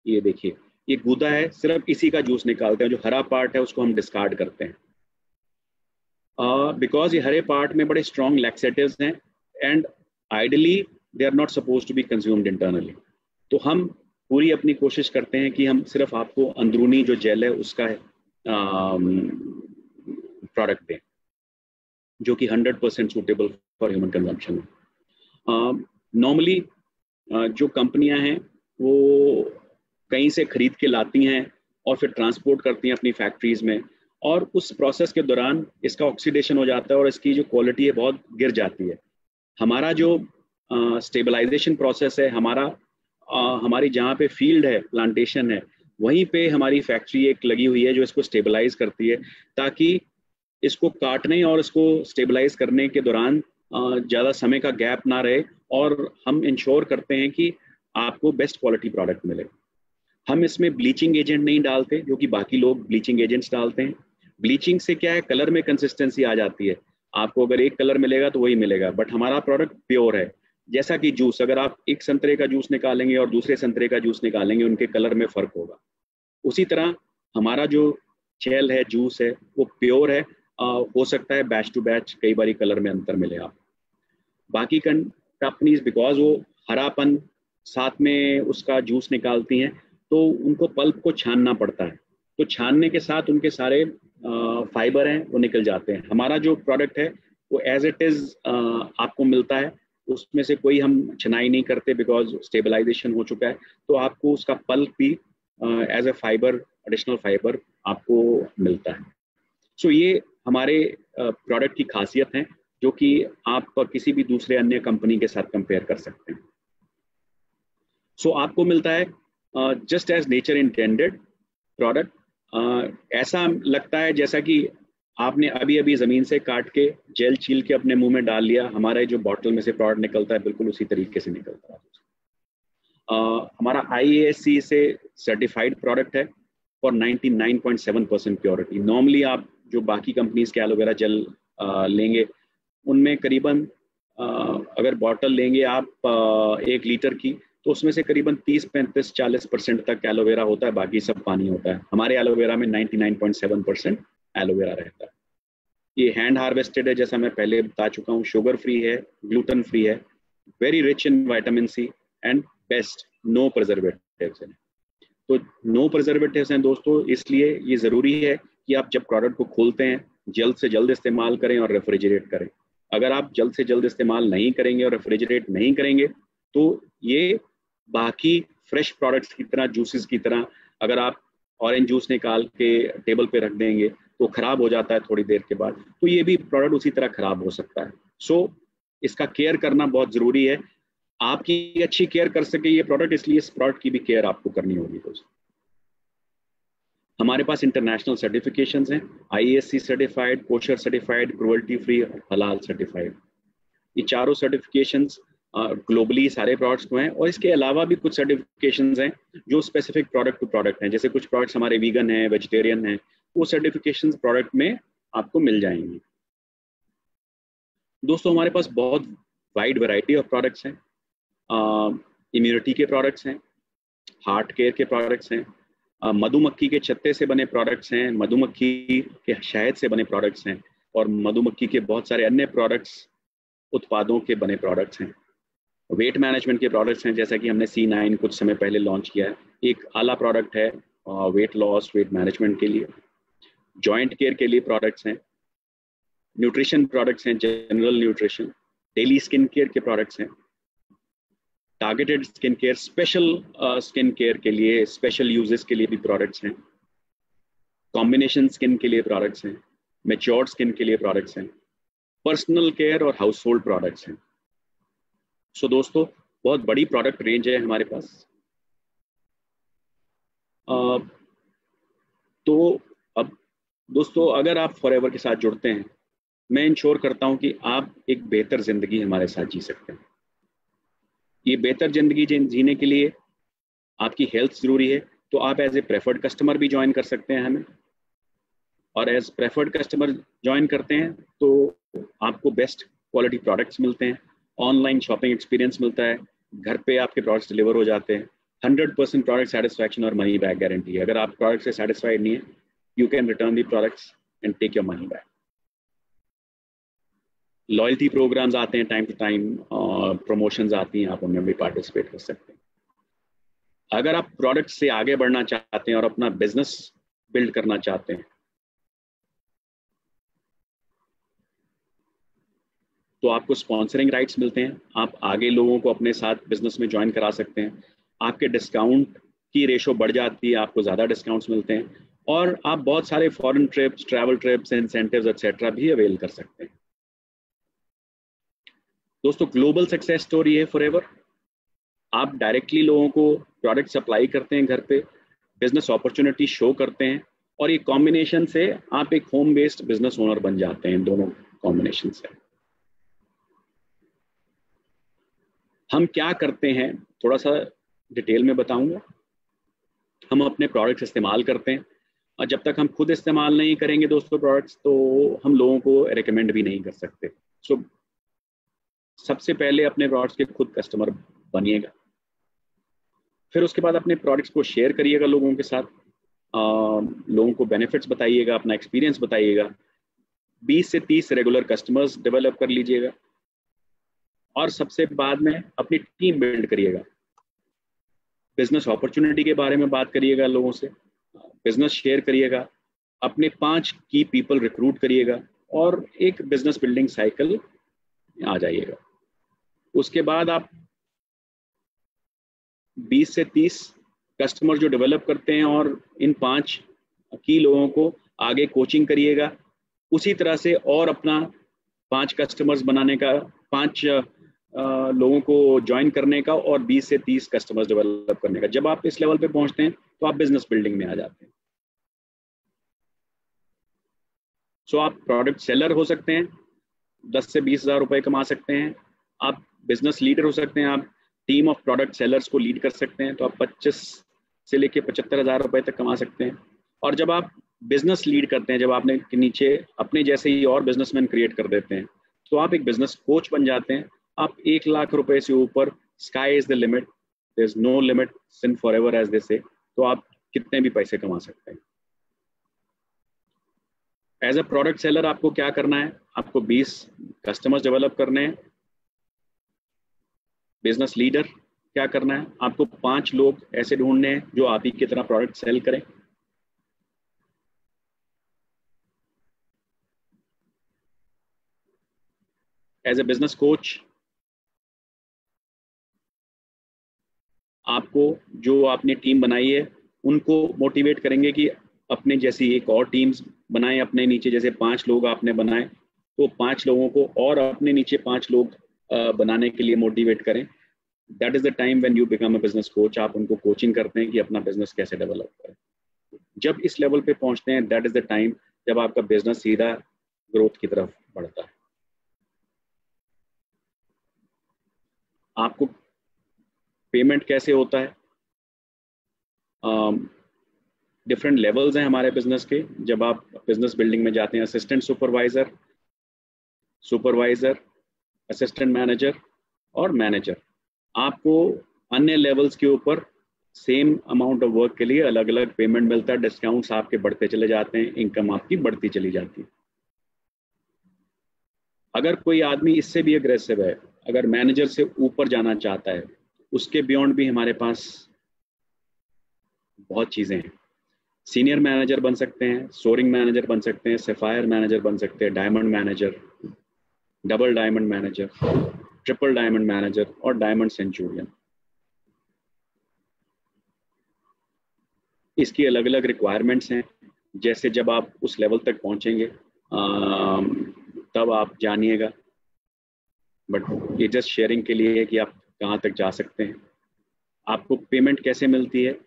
ये देखिए ये गूदा है, सिर्फ इसी का जूस निकालते हैं। जो हरा पार्ट है उसको हम डिस्कार्ड करते हैं, बिकॉज ये हरे पार्ट में बड़े स्ट्रॉन्ग लैक्सेटिव्स हैं and ideally they are not suppose to be consumed internally. तो हम पूरी अपनी कोशिश करते हैं कि हम सिर्फ आपको अंदरूनी जो जेल है उसका प्रोडक्ट दें, जो कि 100% सूटेबल फॉर ह्यूमन कंजम्पशन है। नॉर्मली जो कंपनियां हैं वो कहीं से खरीद के लाती हैं और फिर ट्रांसपोर्ट करती हैं अपनी फैक्ट्रीज में, और उस प्रोसेस के दौरान इसका ऑक्सीडेशन हो जाता है और इसकी जो क्वालिटी है बहुत गिर जाती है। हमारा जो स्टेबलाइजेशन प्रोसेस है, हमारी जहाँ पे फील्ड है, प्लांटेशन है, वहीं पे हमारी फैक्ट्री एक लगी हुई है जो इसको स्टेबलाइज करती है, ताकि इसको काटने और इसको स्टेबलाइज करने के दौरान ज़्यादा समय का गैप ना रहे, और हम इंश्योर करते हैं कि आपको बेस्ट क्वालिटी प्रोडक्ट मिले। हम इसमें ब्लीचिंग एजेंट नहीं डालते, जो कि बाकी लोग ब्लीचिंग एजेंट्स डालते हैं। ब्लीचिंग से क्या है, कलर में कंसिस्टेंसी आ जाती है, आपको अगर एक कलर मिलेगा तो वही मिलेगा, बट हमारा प्रोडक्ट प्योर है। जैसा कि जूस, अगर आप एक संतरे का जूस निकालेंगे और दूसरे संतरे का जूस निकालेंगे, उनके कलर में फर्क होगा। उसी तरह हमारा जो जेल है, जूस है, वो प्योर है। हो सकता है बैच टू बैच कई बारी कलर में अंतर मिले आप। बाकी कंपनीज बिकॉज वो हरापन साथ में उसका जूस निकालती हैं, तो उनको पल्प को छानना पड़ता है, तो छानने के साथ उनके सारे फाइबर हैं वो निकल जाते हैं। हमारा जो प्रोडक्ट है वो एज इट इज़ आपको मिलता है, उसमें से कोई हम छनाई नहीं करते, बिकॉज स्टेबलाइजेशन हो चुका है। तो आपको उसका पल्प भी as a fibre, additional fibre आपको मिलता है। सो ये हमारे प्रोडक्ट की खासियत है, जो कि आप किसी भी दूसरे अन्य कंपनी के साथ कंपेयर कर सकते हैं। सो आपको मिलता है just as nature intended product. ऐसा लगता है जैसा कि आपने अभी अभी ज़मीन से काट के जेल छील के अपने मुंह में डाल लिया। हमारे जो बॉटल में से प्रोडक्ट निकलता है बिल्कुल उसी तरीके से निकलता है। हमारा IASC से सर्टिफाइड प्रोडक्ट है फॉर 99.7% प्योरिटी। नॉर्मली आप जो बाकी कंपनीज के एलोवेरा जेल लेंगे, उनमें करीबन अगर बॉटल लेंगे आप 1 लीटर की, तो उसमें से करीबन 30, 35, 40% तक एलोवेरा होता है, बाकी सब पानी होता है। हमारे एलोवेरा में 99.7% एलोवेरा रहता है। ये हैंड हार्वेस्टेड है, जैसा मैं पहले बता चुका हूँ, शुगर फ्री है, ग्लूटेन फ्री है, very rich in vitamin C and best no preservatives हैं। तो नो प्रिजर्वेटिव्स हैं दोस्तों, इसलिए ये ज़रूरी है कि आप जब प्रोडक्ट को खोलते हैं जल्द से जल्द इस्तेमाल करें और रेफ्रिजरेट करें। अगर आप जल्द से जल्द इस्तेमाल नहीं करेंगे और रेफ्रिजरेट नहीं करेंगे, तो ये बाकी फ्रेश प्रोडक्ट्स की तरह, जूसेस की तरह, अगर आप ऑरेंज जूस निकाल के टेबल पे रख देंगे तो ख़राब हो जाता है थोड़ी देर के बाद, तो ये भी प्रोडक्ट उसी तरह ख़राब हो सकता है। सो इसका केयर करना बहुत ज़रूरी है। आपकी अच्छी केयर कर सके ये प्रोडक्ट, इसलिए इस प्रोडक्ट की भी केयर आपको करनी होगी दोस्तों। हमारे पास इंटरनेशनल सर्टिफिकेशंस हैं, IASC certified, kosher certified, cruelty free, हलाल सर्टिफाइड। ये चारों सर्टिफिकेशंस ग्लोबली सारे प्रोडक्ट्स को हैं, और इसके अलावा भी कुछ सर्टिफिकेशंस हैं जो स्पेसिफिक प्रोडक्ट टू प्रोडक्ट हैं। जैसे कुछ प्रोडक्ट्स हमारे वीगन हैं, वेजिटेरियन हैं, वो सर्टिफिकेशंस प्रोडक्ट में आपको मिल जाएंगी। दोस्तों हमारे पास बहुत वाइड वैरायटी ऑफ प्रोडक्ट्स हैं। इम्यूनिटी के प्रोडक्ट्स हैं, हार्ट केयर के प्रोडक्ट्स हैं, मधुमक्खी के छत्ते से बने प्रोडक्ट्स हैं, मधुमक्खी के शहद से बने प्रोडक्ट्स हैं, और मधुमक्खी के बहुत सारे अन्य प्रोडक्ट्स, उत्पादों के बने प्रोडक्ट्स हैं। वेट मैनेजमेंट के प्रोडक्ट्स हैं, जैसा कि हमने C9 कुछ समय पहले लॉन्च किया है। एक आला प्रोडक्ट है वेट लॉस, वेट मैनेजमेंट के लिए, जॉइंट केयर के लिए प्रोडक्ट्स हैं, न्यूट्रिशन प्रोडक्ट्स हैं, general nutrition, daily skin care के प्रोडक्ट्स हैं, targeted skin care, special skin care के लिए, स्पेशल यूजेस के लिए भी प्रोडक्ट्स हैं, कॉम्बिनेशन स्किन के लिए प्रोडक्ट्स हैं, मैच्योर्ड स्किन के लिए प्रोडक्ट्स हैं, पर्सनल केयर और हाउस होल्ड प्रोडक्ट्स हैं। सो दोस्तों, बहुत बड़ी प्रोडक्ट रेंज है हमारे पास। तो अब दोस्तों, अगर आप फॉरएवर के साथ जुड़ते हैं, मैं इंश्योर करता हूं कि आप एक बेहतर जिंदगी हमारे साथ जी सकते हैं। ये बेहतर जिंदगी जीने के लिए आपकी हेल्थ जरूरी है, तो आप एज ए प्रेफर्ड कस्टमर भी ज्वाइन कर सकते हैं हमें, और एज प्रेफर्ड कस्टमर ज्वाइन करते हैं तो आपको बेस्ट क्वालिटी प्रोडक्ट्स मिलते हैं, ऑनलाइन शॉपिंग एक्सपीरियंस मिलता है, घर पे आपके प्रोडक्ट्स डिलीवर हो जाते हैं, 100% प्रोडक्ट सेटिस्फैक्शन और मनी बैक गारंटी है। अगर आप प्रोडक्ट से सेटिस्फाइड नहीं है, you can return the products and take your money back. Loyalty programs आते हैं टाइम टू टाइम, प्रमोशंस आती हैं, आप उनमें भी पार्टिसिपेट कर सकते हैं। अगर आप प्रोडक्ट से आगे बढ़ना चाहते हैं और अपना बिजनेस बिल्ड करना चाहते हैं, तो आपको स्पॉन्सरिंग राइट्स मिलते हैं, आप आगे लोगों को अपने साथ बिजनेस में ज्वाइन करा सकते हैं, आपके डिस्काउंट की रेशो बढ़ जाती है, आपको ज़्यादा डिस्काउंट्स मिलते हैं, और आप बहुत सारे foreign trips, travel trips, incentives etcetera भी अवेल कर सकते हैं। दोस्तों, ग्लोबल सक्सेस स्टोरी है फॉरएवर। आप डायरेक्टली लोगों को प्रोडक्ट सप्लाई करते हैं घर पे, बिजनेस अपॉर्चुनिटी शो करते हैं, और ये कॉम्बिनेशन से आप एक होम बेस्ड बिजनेस ओनर बन जाते हैं। दोनों कॉम्बिनेशन से हम क्या करते हैं, थोड़ा सा डिटेल में बताऊंगा। हम अपने प्रोडक्ट्स इस्तेमाल करते हैं, और जब तक हम खुद इस्तेमाल नहीं करेंगे दोस्तों प्रोडक्ट्स, तो हम लोगों को रिकमेंड भी नहीं कर सकते। सो सबसे पहले अपने प्रोडक्ट्स के खुद कस्टमर बनिएगा, फिर उसके बाद अपने प्रोडक्ट्स को शेयर करिएगा लोगों के साथ, लोगों को बेनिफिट्स बताइएगा, अपना एक्सपीरियंस बताइएगा, 20 से 30 रेगुलर कस्टमर्स डेवलप कर लीजिएगा, और सबसे बाद में अपनी टीम बिल्ड करिएगा। बिजनेस अपॉर्चुनिटी के बारे में बात करिएगा लोगों से, बिजनेस शेयर करिएगा, अपने 5 की पीपल रिक्रूट करिएगा, और एक बिजनेस बिल्डिंग साइकिल आ जाइएगा। उसके बाद आप 20 से 30 कस्टमर जो डेवलप करते हैं, और इन 5 की लोगों को आगे कोचिंग करिएगा, उसी तरह से और अपना 5 कस्टमर्स बनाने का, 5 लोगों को ज्वाइन करने का, और 20 से 30 कस्टमर्स डेवलप करने का। जब आप इस लेवल पे पहुंचते हैं तो आप बिजनेस बिल्डिंग में आ जाते हैं। सो आप प्रोडक्ट सेलर हो सकते हैं, 10 से 20 हज़ार रुपए कमा सकते हैं। आप बिजनेस लीडर हो सकते हैं, आप टीम ऑफ प्रोडक्ट सेलर्स को लीड कर सकते हैं, तो आप 25 से लेके 75 हज़ार रुपए तक कमा सकते हैं। और जब आप बिजनेस लीड करते हैं, जब आपने के नीचे अपने जैसे ही और बिजनेसमैन क्रिएट कर देते हैं, तो आप एक बिजनेस कोच बन जाते हैं। आप 1 लाख रुपए से ऊपर, sky is the limit, there is no limit since forever as they say, तो आप कितने भी पैसे कमा सकते हैं। एज अ प्रोडक्ट सेलर आपको क्या करना है, आपको 20 कस्टमर्स डेवलप करने हैं। बिजनेस लीडर क्या करना है, आपको 5 लोग ऐसे ढूंढने हैं जो आप ही की तरह प्रोडक्ट सेल करें। एज ए बिजनेस कोच आपको, जो आपने टीम बनाई है, उनको मोटिवेट करेंगे कि अपने जैसी एक और टीम्स बनाएं, अपने नीचे जैसे 5 लोग आपने बनाए, तो 5 लोगों को और अपने नीचे 5 लोग बनाने के लिए मोटिवेट करें। That is the time when you become a business coach. आप उनको कोचिंग करते हैं कि अपना बिजनेस कैसे डेवलप करें। जब इस लेवल पे पहुंचते हैं, दैट इज द टाइम जब आपका बिजनेस सीधा ग्रोथ की तरफ बढ़ता है। आपको पेमेंट कैसे होता है, डिफरेंट लेवल्स हैं हमारे बिजनेस के। जब आप बिजनेस बिल्डिंग में जाते हैं, assistant supervisor, supervisor, assistant manager और मैनेजर, आपको अन्य लेवल्स के ऊपर सेम अमाउंट ऑफ वर्क के लिए अलग अलग पेमेंट मिलता है। डिस्काउंट्स आपके बढ़ते चले जाते हैं, इनकम आपकी बढ़ती चली जाती है। अगर कोई आदमी इससे भी अग्रेसिव है, अगर मैनेजर से ऊपर जाना चाहता है, उसके बियॉन्ड भी हमारे पास बहुत चीज़ें हैं। सीनियर मैनेजर बन सकते हैं, सोरिंग मैनेजर बन सकते हैं, सफायर मैनेजर बन सकते हैं, diamond manager, double diamond manager, triple diamond manager और डायमंड सेंचुरियन। इसकी अलग अलग रिक्वायरमेंट्स हैं। जैसे जब आप उस लेवल तक पहुंचेंगे तब आप जानिएगा, बट ये जस्ट शेयरिंग के लिए है कि आप कहाँ तक जा सकते हैं। आपको पेमेंट कैसे मिलती है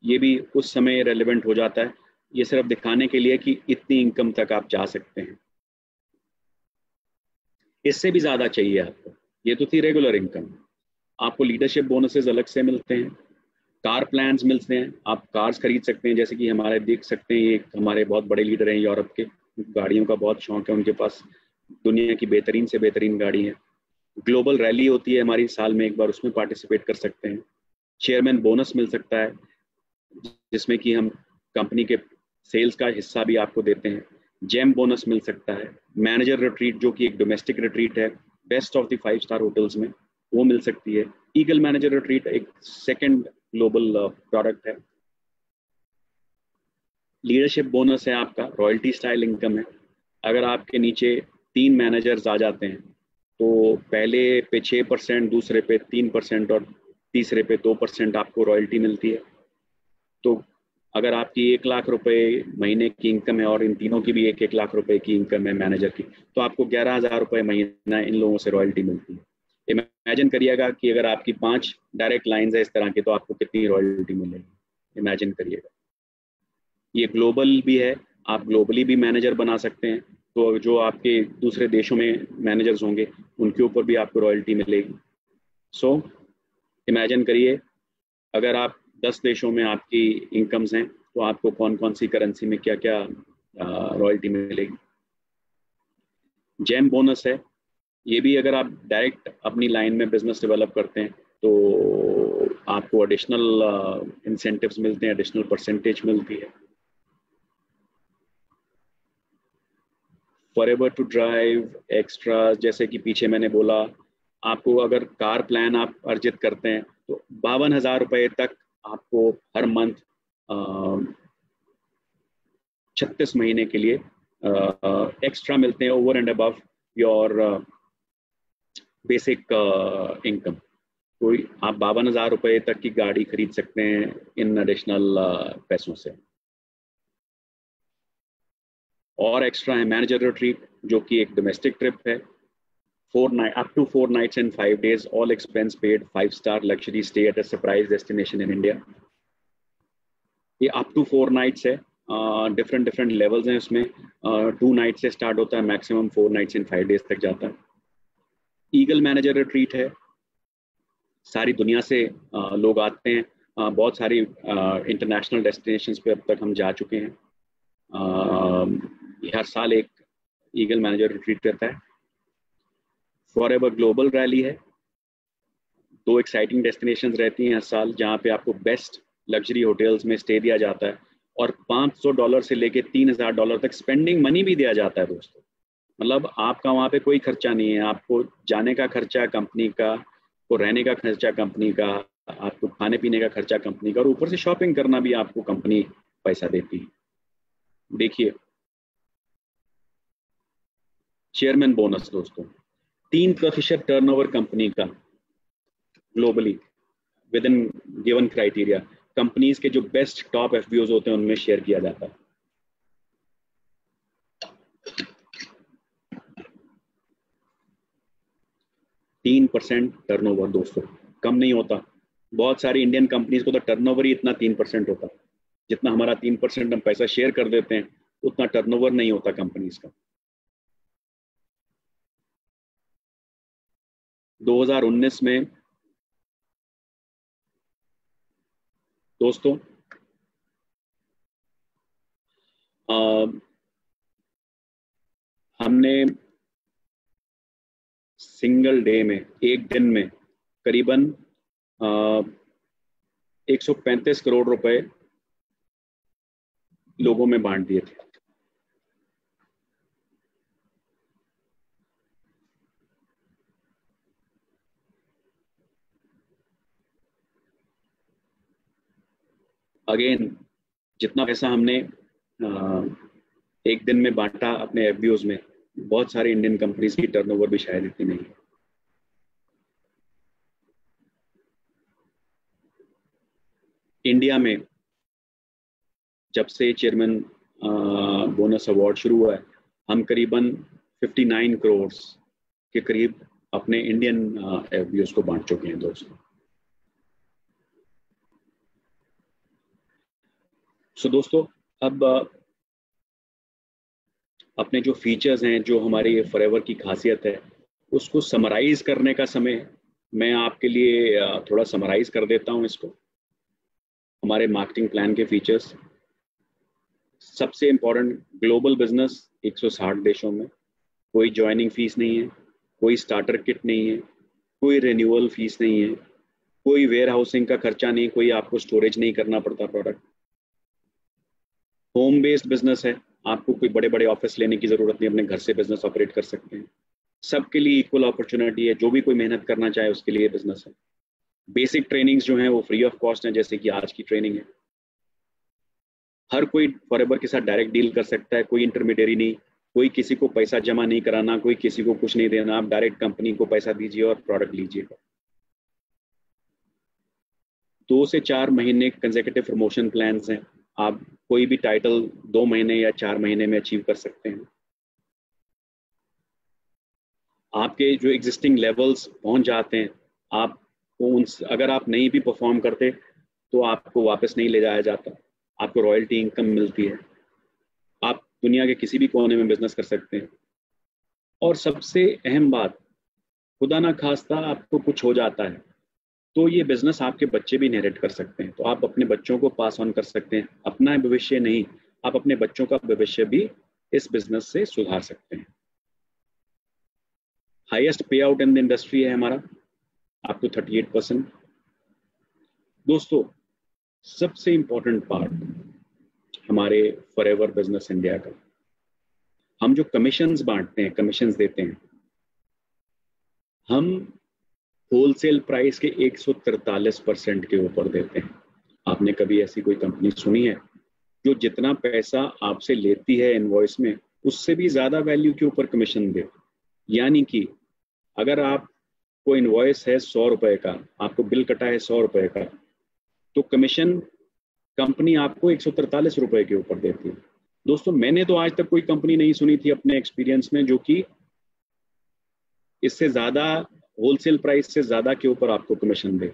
ये भी उस समय रेलेवेंट हो जाता है। ये सिर्फ दिखाने के लिए कि इतनी इनकम तक आप जा सकते हैं, इससे भी ज़्यादा चाहिए आपको। ये तो थी रेगुलर इनकम। आपको लीडरशिप बोनसेस अलग से मिलते हैं, कार प्लान्स मिलते हैं, आप कार्स खरीद सकते हैं। जैसे कि हमारे देख सकते हैं, ये हमारे बहुत बड़े लीडर हैं यूरोप के, गाड़ियों का बहुत शौक है उनके पास, दुनिया की बेहतरीन से बेहतरीन गाड़ी है। ग्लोबल रैली होती है हमारी साल में एक बार, उसमें पार्टिसिपेट कर सकते हैं। चेयरमैन बोनस मिल सकता है जिसमें कि हम कंपनी के सेल्स का हिस्सा भी आपको देते हैं। जेम बोनस मिल सकता है। मैनेजर रिट्रीट जो कि एक डोमेस्टिक रिट्रीट है best of the 5 star hotels में, वो मिल सकती है। ईगल मैनेजर रिट्रीट एक सेकंड ग्लोबल प्रोडक्ट है। लीडरशिप बोनस है आपका, रॉयल्टी स्टाइल इनकम है। अगर आपके नीचे 3 मैनेजर्स आ जाते हैं तो पहले पे 6%, दूसरे पे 3% और तीसरे पे 2% आपको रॉयल्टी मिलती है। तो अगर आपकी 1 लाख रुपए महीने की इनकम है और इन तीनों की भी 1-1 लाख रुपए की इनकम है मैनेजर की, तो आपको 11,000 रुपए महीना इन लोगों से रॉयल्टी मिलती है। इमेजिन करिएगा कि अगर आपकी 5 डायरेक्ट लाइंस है इस तरह की, तो आपको कितनी रॉयल्टी मिलेगी, इमेजिन करिएगा। ये ग्लोबल भी है, आप ग्लोबली भी मैनेजर बना सकते हैं। तो जो आपके दूसरे देशों में मैनेजर्स होंगे उनके ऊपर भी आपको रॉयल्टी मिलेगी। सो इमेजिन करिए, अगर आप 10 देशों में आपकी इनकम्स हैं तो आपको कौन कौन सी करेंसी में क्या क्या रॉयल्टी मिलेगी। जेम बोनस है, ये भी अगर आप डायरेक्ट अपनी लाइन में बिजनेस डेवलप करते हैं तो आपको एडिशनल इंसेंटिव्स मिलते हैं, एडिशनल परसेंटेज मिलती है। फॉरएवर टू ड्राइव एक्स्ट्रा, जैसे कि पीछे मैंने बोला, आपको अगर कार प्लान आप अर्जित करते हैं तो 52,000 रुपए तक आपको हर मंथ 36 महीने के लिए एक्स्ट्रा मिलते हैं, over and above your basic income. तो आप 52,000 रुपए तक की गाड़ी खरीद सकते हैं इन एडिशनल पैसों से। और एक्स्ट्रा है मैनेजर रिट्रीट, जो कि एक डोमेस्टिक ट्रिप है, 4 night up to 4 nights and 5 days, all expense paid, 5 star luxury stay at a surprise destination in India. ये अप टू 4 नाइट्स है, डिफरेंट डिफरेंट लेवल्स हैं उसमें। 2 नाइट से स्टार्ट होता है, मैक्सिमम 4 नाइट्स एंड 5 डेज तक जाता है। ईगल मैनेजर रिट्रीट है, सारी दुनिया से लोग आते हैं। बहुत सारी इंटरनेशनल डेस्टिनेशंस पे अब तक हम जा चुके हैं। हर साल एक ईगल मैनेजर रिट्रीट रहता है। फॉर एवर ग्लोबल रैली है, 2 एक्साइटिंग डेस्टिनेशंस रहती हैं हर साल, जहाँ पे आपको बेस्ट लग्जरी होटल्स में स्टे दिया जाता है और $500 से लेके $3,000 तक स्पेंडिंग मनी भी दिया जाता है दोस्तों। मतलब आपका वहाँ पे कोई खर्चा नहीं है, आपको जाने का खर्चा कंपनी का, को रहने का खर्चा कंपनी का, आपको खाने पीने का खर्चा कंपनी का, और ऊपर से शॉपिंग करना भी आपको कंपनी पैसा देती है। देखिए, चेयरमैन बोनस दोस्तों, 3% टर्नओवर कंपनी का globally with in given criteria, companies के जो बेस्ट टॉप एफबीओज होते हैं उनमें शेयर किया जाता है। 3% टर्नओवर दोस्तों, कम नहीं होता। बहुत सारी इंडियन कंपनीज को तो टर्नओवर ही इतना 3% होता है। जितना हमारा 3% हम पैसा शेयर कर देते हैं, उतना टर्नओवर नहीं होता कंपनीज का। 2019 में दोस्तों हमने सिंगल डे में, एक दिन में, करीबन 135 करोड़ रुपए लोगों में बांट दिए थे। अगेन जितना पैसा हमने एक दिन में बांटा अपने एफबीओज में, बहुत सारे इंडियन कंपनीज की टर्नओवर भी शायद इतनी नहीं है। इंडिया में जब से चेयरमैन बोनस अवार्ड शुरू हुआ है, हम करीबन 59 करोड़ के करीब अपने इंडियन एफबीओज को बांट चुके हैं दोस्तों। सो दोस्तों, अब अपने जो फीचर्स हैं, जो हमारी फॉरएवर की खासियत है, उसको समराइज करने का समय मैं आपके लिए थोड़ा समराइज कर देता हूं इसको। हमारे मार्केटिंग प्लान के फीचर्स, सबसे इम्पोर्टेंट, ग्लोबल बिजनेस 160 देशों में, कोई ज्वाइनिंग फीस नहीं है, कोई स्टार्टर किट नहीं है, कोई रिन्यूअल फीस नहीं है, कोई वेयर हाउसिंग का खर्चा नहीं, कोई आपको स्टोरेज नहीं करना पड़ता प्रोडक्ट। होम बेस्ड बिजनेस है, आपको कोई बड़े बड़े ऑफिस लेने की जरूरत नहीं, अपने घर से बिजनेस ऑपरेट कर सकते हैं। सबके लिए इक्वल अपॉर्चुनिटी है, जो भी कोई मेहनत करना चाहे उसके लिए बिजनेस है। बेसिक ट्रेनिंग्स जो हैं वो फ्री ऑफ कॉस्ट हैं, जैसे कि आज की ट्रेनिंग है। हर कोई फॉरएवर के साथ डायरेक्ट डील कर सकता है, कोई इंटरमीडियरी नहीं, कोई किसी को पैसा जमा नहीं कराना, कोई किसी को कुछ नहीं देना, आप डायरेक्ट कंपनी को पैसा दीजिए और प्रोडक्ट लीजिएगा। 2 से 4 महीने कंसेक्यूटिव प्रमोशन प्लान्स हैं, आप कोई भी टाइटल 2 महीने या 4 महीने में अचीव कर सकते हैं। आपके जो एग्जिस्टिंग लेवल्स पहुंच जाते हैं, आप उन, अगर आप नहीं भी परफॉर्म करते तो आपको वापस नहीं ले जाया जाता, आपको रॉयल्टी इनकम मिलती है, आप दुनिया के किसी भी कोने में बिजनेस कर सकते हैं। और सबसे अहम बात, खुदा ना खास्ता आपको कुछ हो जाता है तो ये बिजनेस आपके बच्चे भी इनहेरिट कर सकते हैं, तो आप अपने बच्चों को पास ऑन कर सकते हैं। अपना भविष्य नहीं, आप अपने बच्चों का भविष्य भी इस बिजनेस से सुधार सकते हैं। हाईएस्ट पे आउट इन द इंडस्ट्री है हमारा, अप टू 38%। दोस्तों, सबसे इंपॉर्टेंट पार्ट हमारे फॉरएवर बिजनेस इंडिया का, हम जो कमीशंस बांटते हैं, कमीशंस देते हैं, हम होलसेल प्राइस के 143% के ऊपर देते हैं। आपने कभी ऐसी कोई कंपनी सुनी है जो जितना पैसा आपसे लेती है इनवॉइस में, उससे भी ज्यादा वैल्यू के ऊपर कमीशन दे? यानी कि अगर आपको इनवॉइस है 100 रुपए का, आपको बिल कटा है 100 रुपए का, तो कमीशन कंपनी आपको 143 रुपए के ऊपर देती है। दोस्तों, मैंने तो आज तक कोई कंपनी नहीं सुनी थी अपने एक्सपीरियंस में जो कि इससे ज्यादा, होलसेल प्राइस से ज्यादा के ऊपर आपको कमीशन दे।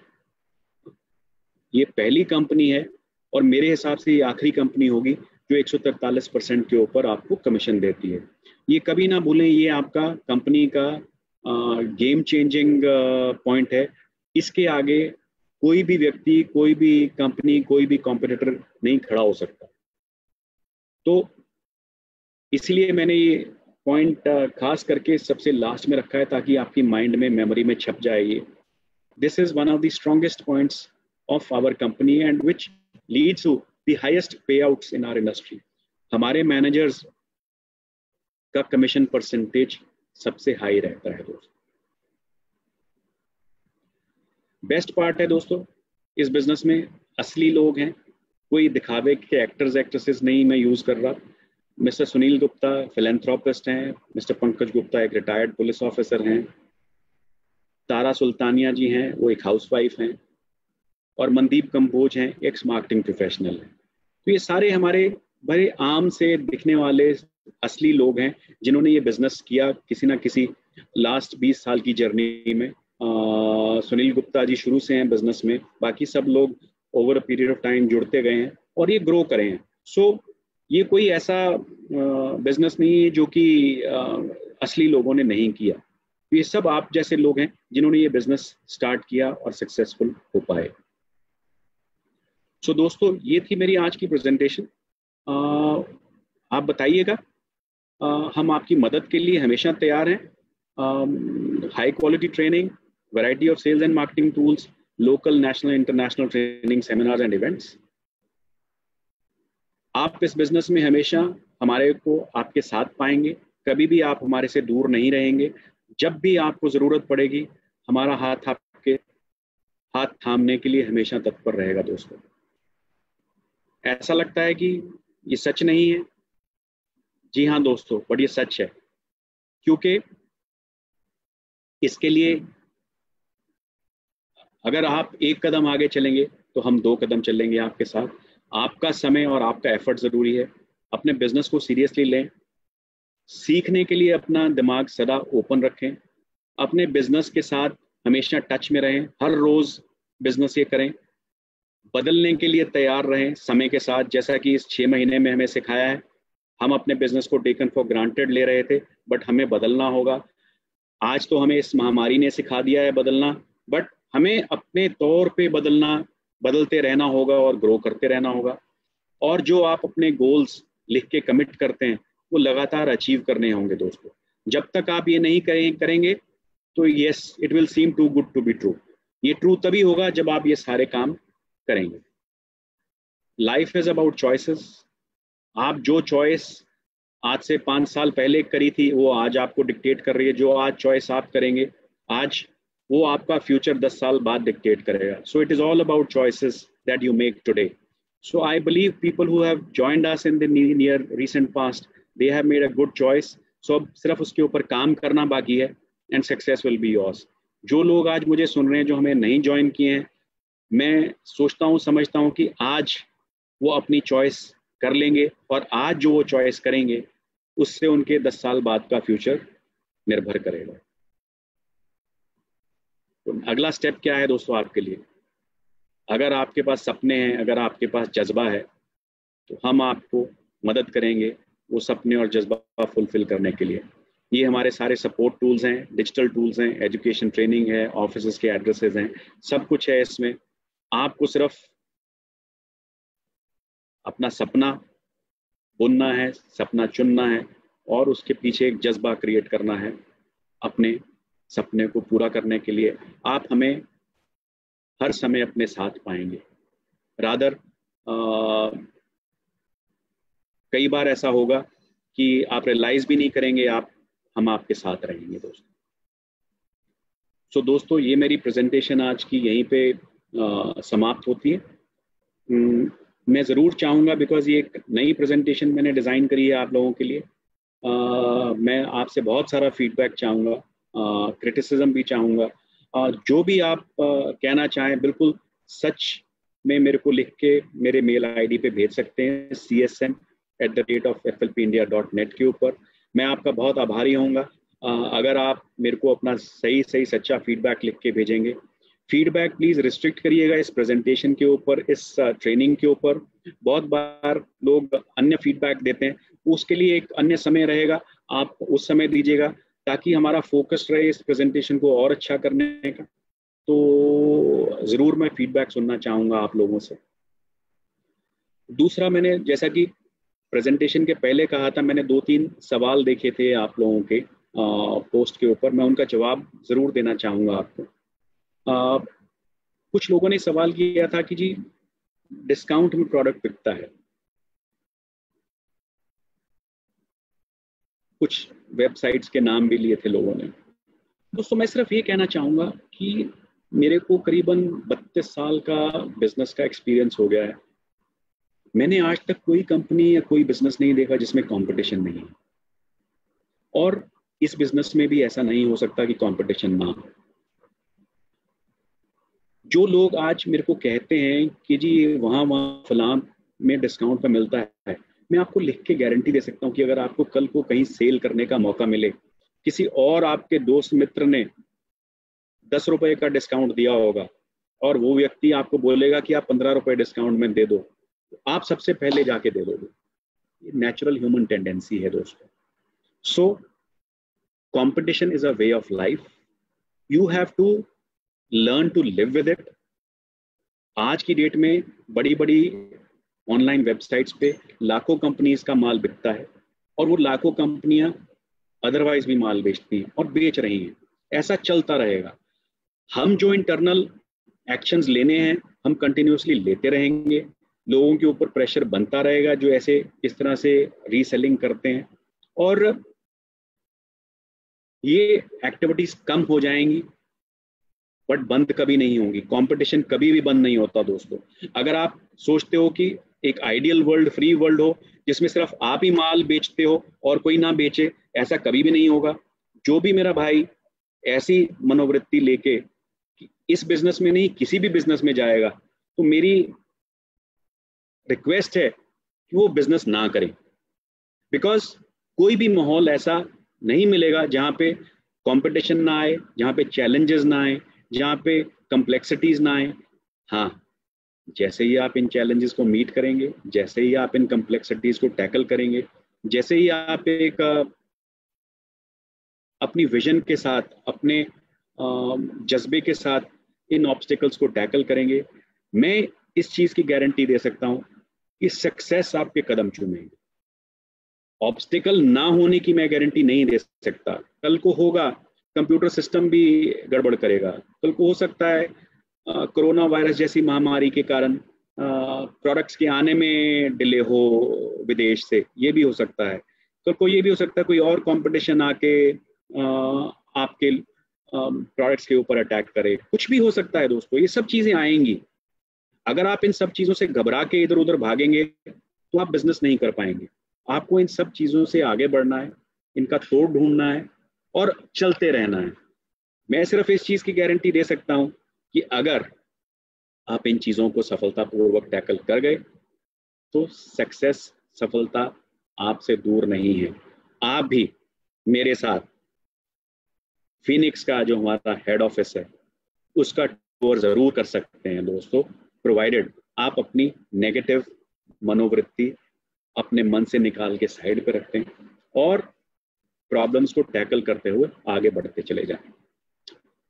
ये पहली कंपनी है और मेरे हिसाब से ये आखिरी कंपनी होगी जो 143% के ऊपर आपको कमीशन देती है। ये कभी ना भूलें, ये आपका कंपनी का गेम चेंजिंग पॉइंट है। इसके आगे कोई भी व्यक्ति, कोई भी कंपनी, कोई भी कॉम्पिटिटर नहीं खड़ा हो सकता। तो इसलिए मैंने ये पॉइंट खास करके सबसे लास्ट में रखा है ताकि आपकी माइंड में, मेमोरी में छप जाए। ये this is one of the strongest points of our company and which leads to the highest payouts in our industry. हमारे मैनेजर्स का कमीशन परसेंटेज सबसे हाई रहता है दोस्तों। बेस्ट पार्ट है दोस्तों, इस बिजनेस में असली लोग हैं, कोई दिखावे के एक्टर्स एक्ट्रेसेस नहीं मैं यूज कर रहा। मिस्टर सुनील गुप्ता फिलेंथ्रोपिस्ट हैं, मिस्टर पंकज गुप्ता एक रिटायर्ड पुलिस ऑफिसर हैं, तारा सुल्तानिया जी हैं, वो एक हाउसवाइफ हैं, और मनदीप कंबोज हैं, एक्स मार्केटिंग प्रोफेशनल हैं। तो ये सारे हमारे बड़े आम से दिखने वाले असली लोग हैं जिन्होंने ये बिजनेस किया किसी ना किसी लास्ट 20 साल की जर्नी में। सुनील गुप्ता जी शुरू से हैं बिजनेस में, बाकी सब लोग over a period of time जुड़ते गए हैं और ये ग्रो करे हैं। सो ये कोई ऐसा बिजनेस नहीं है जो कि असली लोगों ने नहीं किया। ये सब आप जैसे लोग हैं जिन्होंने ये बिजनेस स्टार्ट किया और सक्सेसफुल हो पाए। सो दोस्तों, ये थी मेरी आज की प्रेजेंटेशन। आप बताइएगा, हम आपकी मदद के लिए हमेशा तैयार हैं। High quality training, variety of sales and marketing tools, local, national, international training, seminars and events. आप इस बिजनेस में हमेशा हमारे को आपके साथ पाएंगे, कभी भी आप हमारे से दूर नहीं रहेंगे। जब भी आपको जरूरत पड़ेगी, हमारा हाथ आपके हाथ थामने के लिए हमेशा तत्पर रहेगा दोस्तों। ऐसा लगता है कि ये सच नहीं है। जी हाँ दोस्तों, बट ये सच है, क्योंकि इसके लिए अगर आप एक कदम आगे चलेंगे तो हम 2 कदम चलेंगे आपके साथ। आपका समय और आपका एफर्ट ज़रूरी है। अपने बिजनेस को सीरियसली लें, सीखने के लिए अपना दिमाग सदा ओपन रखें, अपने बिजनेस के साथ हमेशा टच में रहें, हर रोज़ बिजनेस ये करें, बदलने के लिए तैयार रहें समय के साथ। जैसा कि इस 6 महीने में हमें सिखाया है, हम अपने बिजनेस को टेकन फॉर ग्रांटेड ले रहे थे, बट हमें बदलना होगा। आज तो हमें इस महामारी ने सिखा दिया है बदलना, बट हमें अपने तौर पे बदलना, बदलते रहना होगा और ग्रो करते रहना होगा। और जो आप अपने गोल्स लिख के कमिट करते हैं वो लगातार अचीव करने होंगे दोस्तों। जब तक आप ये नहीं करेंगे तो yes, it will seem too good to be true. ये ट्रू तभी होगा जब आप ये सारे काम करेंगे। Life is about choices. आप जो चॉइस आज से 5 साल पहले करी थी वो आज आपको डिक्टेट कर रही है। जो आज चॉइस आप करेंगे आज, वो आपका फ्यूचर 10 साल बाद डिक्टेट करेगा। So it is all about choices that you make today. So I believe people who have joined us in the near recent past, they have made a good choice. So अब सिर्फ उसके ऊपर काम करना बाकी है and success will be yours. जो लोग आज मुझे सुन रहे हैं जो हमें नहीं ज्वाइन किए हैं, मैं सोचता हूँ समझता हूँ कि आज वो अपनी चॉइस कर लेंगे और आज जो वो चॉइस करेंगे उससे उनके 10 साल बाद का फ्यूचर निर्भर करेगा। तो अगला स्टेप क्या है दोस्तों आपके लिए? अगर आपके पास सपने हैं, अगर आपके पास जज्बा है, तो हम आपको मदद करेंगे वो सपने और जज्बा फुलफिल करने के लिए। ये हमारे सारे सपोर्ट टूल्स हैं, डिजिटल टूल्स हैं, एजुकेशन ट्रेनिंग है, ऑफिस के एड्रेसेस हैं, सब कुछ है इसमें। आपको सिर्फ अपना सपना बुनना है, सपना चुनना है और उसके पीछे एक जज्बा क्रिएट करना है अपने सपने को पूरा करने के लिए। आप हमें हर समय अपने साथ पाएंगे। रादर कई बार ऐसा होगा कि आप रियलाइज भी नहीं करेंगे, हम आपके साथ रहेंगे दोस्तों। सो दोस्तों, ये मेरी प्रेजेंटेशन आज की यहीं पे समाप्त होती है। मैं ज़रूर चाहूँगा, बिकॉज ये एक नई प्रेजेंटेशन मैंने डिज़ाइन करी है आप लोगों के लिए, मैं आपसे बहुत सारा फीडबैक चाहूँगा, क्रिटिसिज्म भी चाहूँगा। जो भी आप कहना चाहें बिल्कुल सच में मेरे को लिख के मेरे मेल आईडी पे भेज सकते हैं, csm@fflpindia.net के ऊपर। मैं आपका बहुत आभारी होऊंगा अगर आप मेरे को अपना सही सच्चा फीडबैक लिख के भेजेंगे। फीडबैक प्लीज़ रिस्ट्रिक्ट करिएगा इस प्रेजेंटेशन के ऊपर, इस ट्रेनिंग के ऊपर। बहुत बार लोग अन्य फीडबैक देते हैं, उसके लिए एक अन्य समय रहेगा, आप उस समय दीजिएगा ताकि हमारा फोकस रहे इस प्रेजेंटेशन को और अच्छा करने का। तो ज़रूर मैं फीडबैक सुनना चाहूँगा आप लोगों से। दूसरा, मैंने जैसा कि प्रेजेंटेशन के पहले कहा था, मैंने 2-3 सवाल देखे थे आप लोगों के पोस्ट के ऊपर, मैं उनका जवाब ज़रूर देना चाहूँगा आपको। कुछ लोगों ने सवाल किया था कि जी डिस्काउंट में प्रोडक्ट बिकता है, कुछ वेबसाइट्स के नाम भी लिए थे लोगों ने। दोस्तों, मैं सिर्फ ये कहना चाहूँगा कि मेरे को करीबन 32 साल का बिजनेस का एक्सपीरियंस हो गया है। मैंने आज तक कोई कंपनी या कोई बिजनेस नहीं देखा जिसमें कंपटीशन नहीं है, और इस बिजनेस में भी ऐसा नहीं हो सकता कि कंपटीशन ना हो। जो लोग आज मेरे को कहते हैं कि जी वहाँ फलां में डिस्काउंट पे मिलता है, मैं आपको लिख के गारंटी दे सकता हूँ कि अगर आपको कल को कहीं सेल करने का मौका मिले, किसी और आपके दोस्त मित्र ने 10 रुपए का डिस्काउंट दिया होगा और वो व्यक्ति आपको बोलेगा कि आप 15 रुपए डिस्काउंट में दे दो, तो आप सबसे पहले जाके दे दोगे। ये नेचुरल ह्यूमन टेंडेंसी है दोस्तों। So competition is a way of life, you have to learn to live with it. आज की डेट में बड़ी बड़ी ऑनलाइन वेबसाइट्स पे लाखों कंपनीज का माल बिकता है और वो लाखों कंपनियां अदरवाइज भी माल बेचती हैं और बेच रही हैं। ऐसा चलता रहेगा। हम जो इंटरनल एक्शंस लेने हैं हम कंटिन्यूसली लेते रहेंगे, लोगों के ऊपर प्रेशर बनता रहेगा जो ऐसे इस तरह से रीसेलिंग करते हैं, और ये एक्टिविटीज कम हो जाएंगी बट बंद कभी नहीं होंगी। कंपटीशन कभी भी बंद नहीं होता दोस्तों। अगर आप सोचते हो कि एक आइडियल वर्ल्ड, फ्री वर्ल्ड हो, जिसमें सिर्फ आप ही माल बेचते हो और कोई ना बेचे, ऐसा कभी भी नहीं होगा। जो भी मेरा भाई ऐसी मनोवृत्ति लेके इस बिजनेस में नहीं किसी भी बिजनेस में जाएगा, तो मेरी रिक्वेस्ट है कि वो बिजनेस ना करें। बिकॉज कोई भी माहौल ऐसा नहीं मिलेगा जहाँ पे कंपटीशन ना आए, जहाँ पे चैलेंजेस ना आए, जहाँ पे कम्प्लेक्सिटीज ना आए। हाँ, जैसे ही आप इन चैलेंजेस को मीट करेंगे, जैसे ही आप इन कम्प्लेक्सिटीज को टैकल करेंगे, जैसे ही आप एक अपनी विजन के साथ, अपने जज्बे के साथ इन ऑब्स्टिकल्स को टैकल करेंगे, मैं इस चीज की गारंटी दे सकता हूं कि सक्सेस आपके कदम चूमेगी। ऑब्स्टिकल ना होने की मैं गारंटी नहीं दे सकता। कल को होगा, कंप्यूटर सिस्टम भी गड़बड़ करेगा, कल को हो सकता है कोरोना वायरस जैसी महामारी के कारण प्रोडक्ट्स के आने में डिले हो विदेश से, ये भी हो सकता है। कल को ये भी हो सकता है कोई और कंपटीशन आके आपके प्रोडक्ट्स के ऊपर अटैक करे, कुछ भी हो सकता है दोस्तों, ये सब चीजें आएंगी। अगर आप इन सब चीजों से घबरा के इधर उधर भागेंगे तो आप बिजनेस नहीं कर पाएंगे। आपको इन सब चीजों से आगे बढ़ना है, इनका तोड़ ढूंढना है और चलते रहना है। मैं सिर्फ इस चीज की गारंटी दे सकता हूं कि अगर आप इन चीजों को सफलतापूर्वक टैकल कर गए तो सक्सेस, सफलता आपसे दूर नहीं है। आप भी मेरे साथ फिनिक्स का जो हमारा हेड ऑफिस है उसका टूर जरूर कर सकते हैं दोस्तों, प्रोवाइडेड आप अपनी नेगेटिव मनोवृत्ति अपने मन से निकाल के साइड पे रखते हैं और प्रॉब्लम्स को टैकल करते हुए आगे बढ़ते चले जाएं।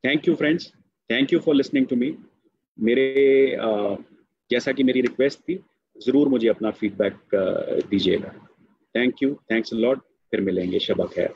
Thank you friends, thank you for listening to me. मेरे जैसा कि मेरी रिक्वेस्ट थी, ज़रूर मुझे अपना फीडबैक दीजिएगा। Thank you, thanks a lot. फिर मिलेंगे, शबा खैर।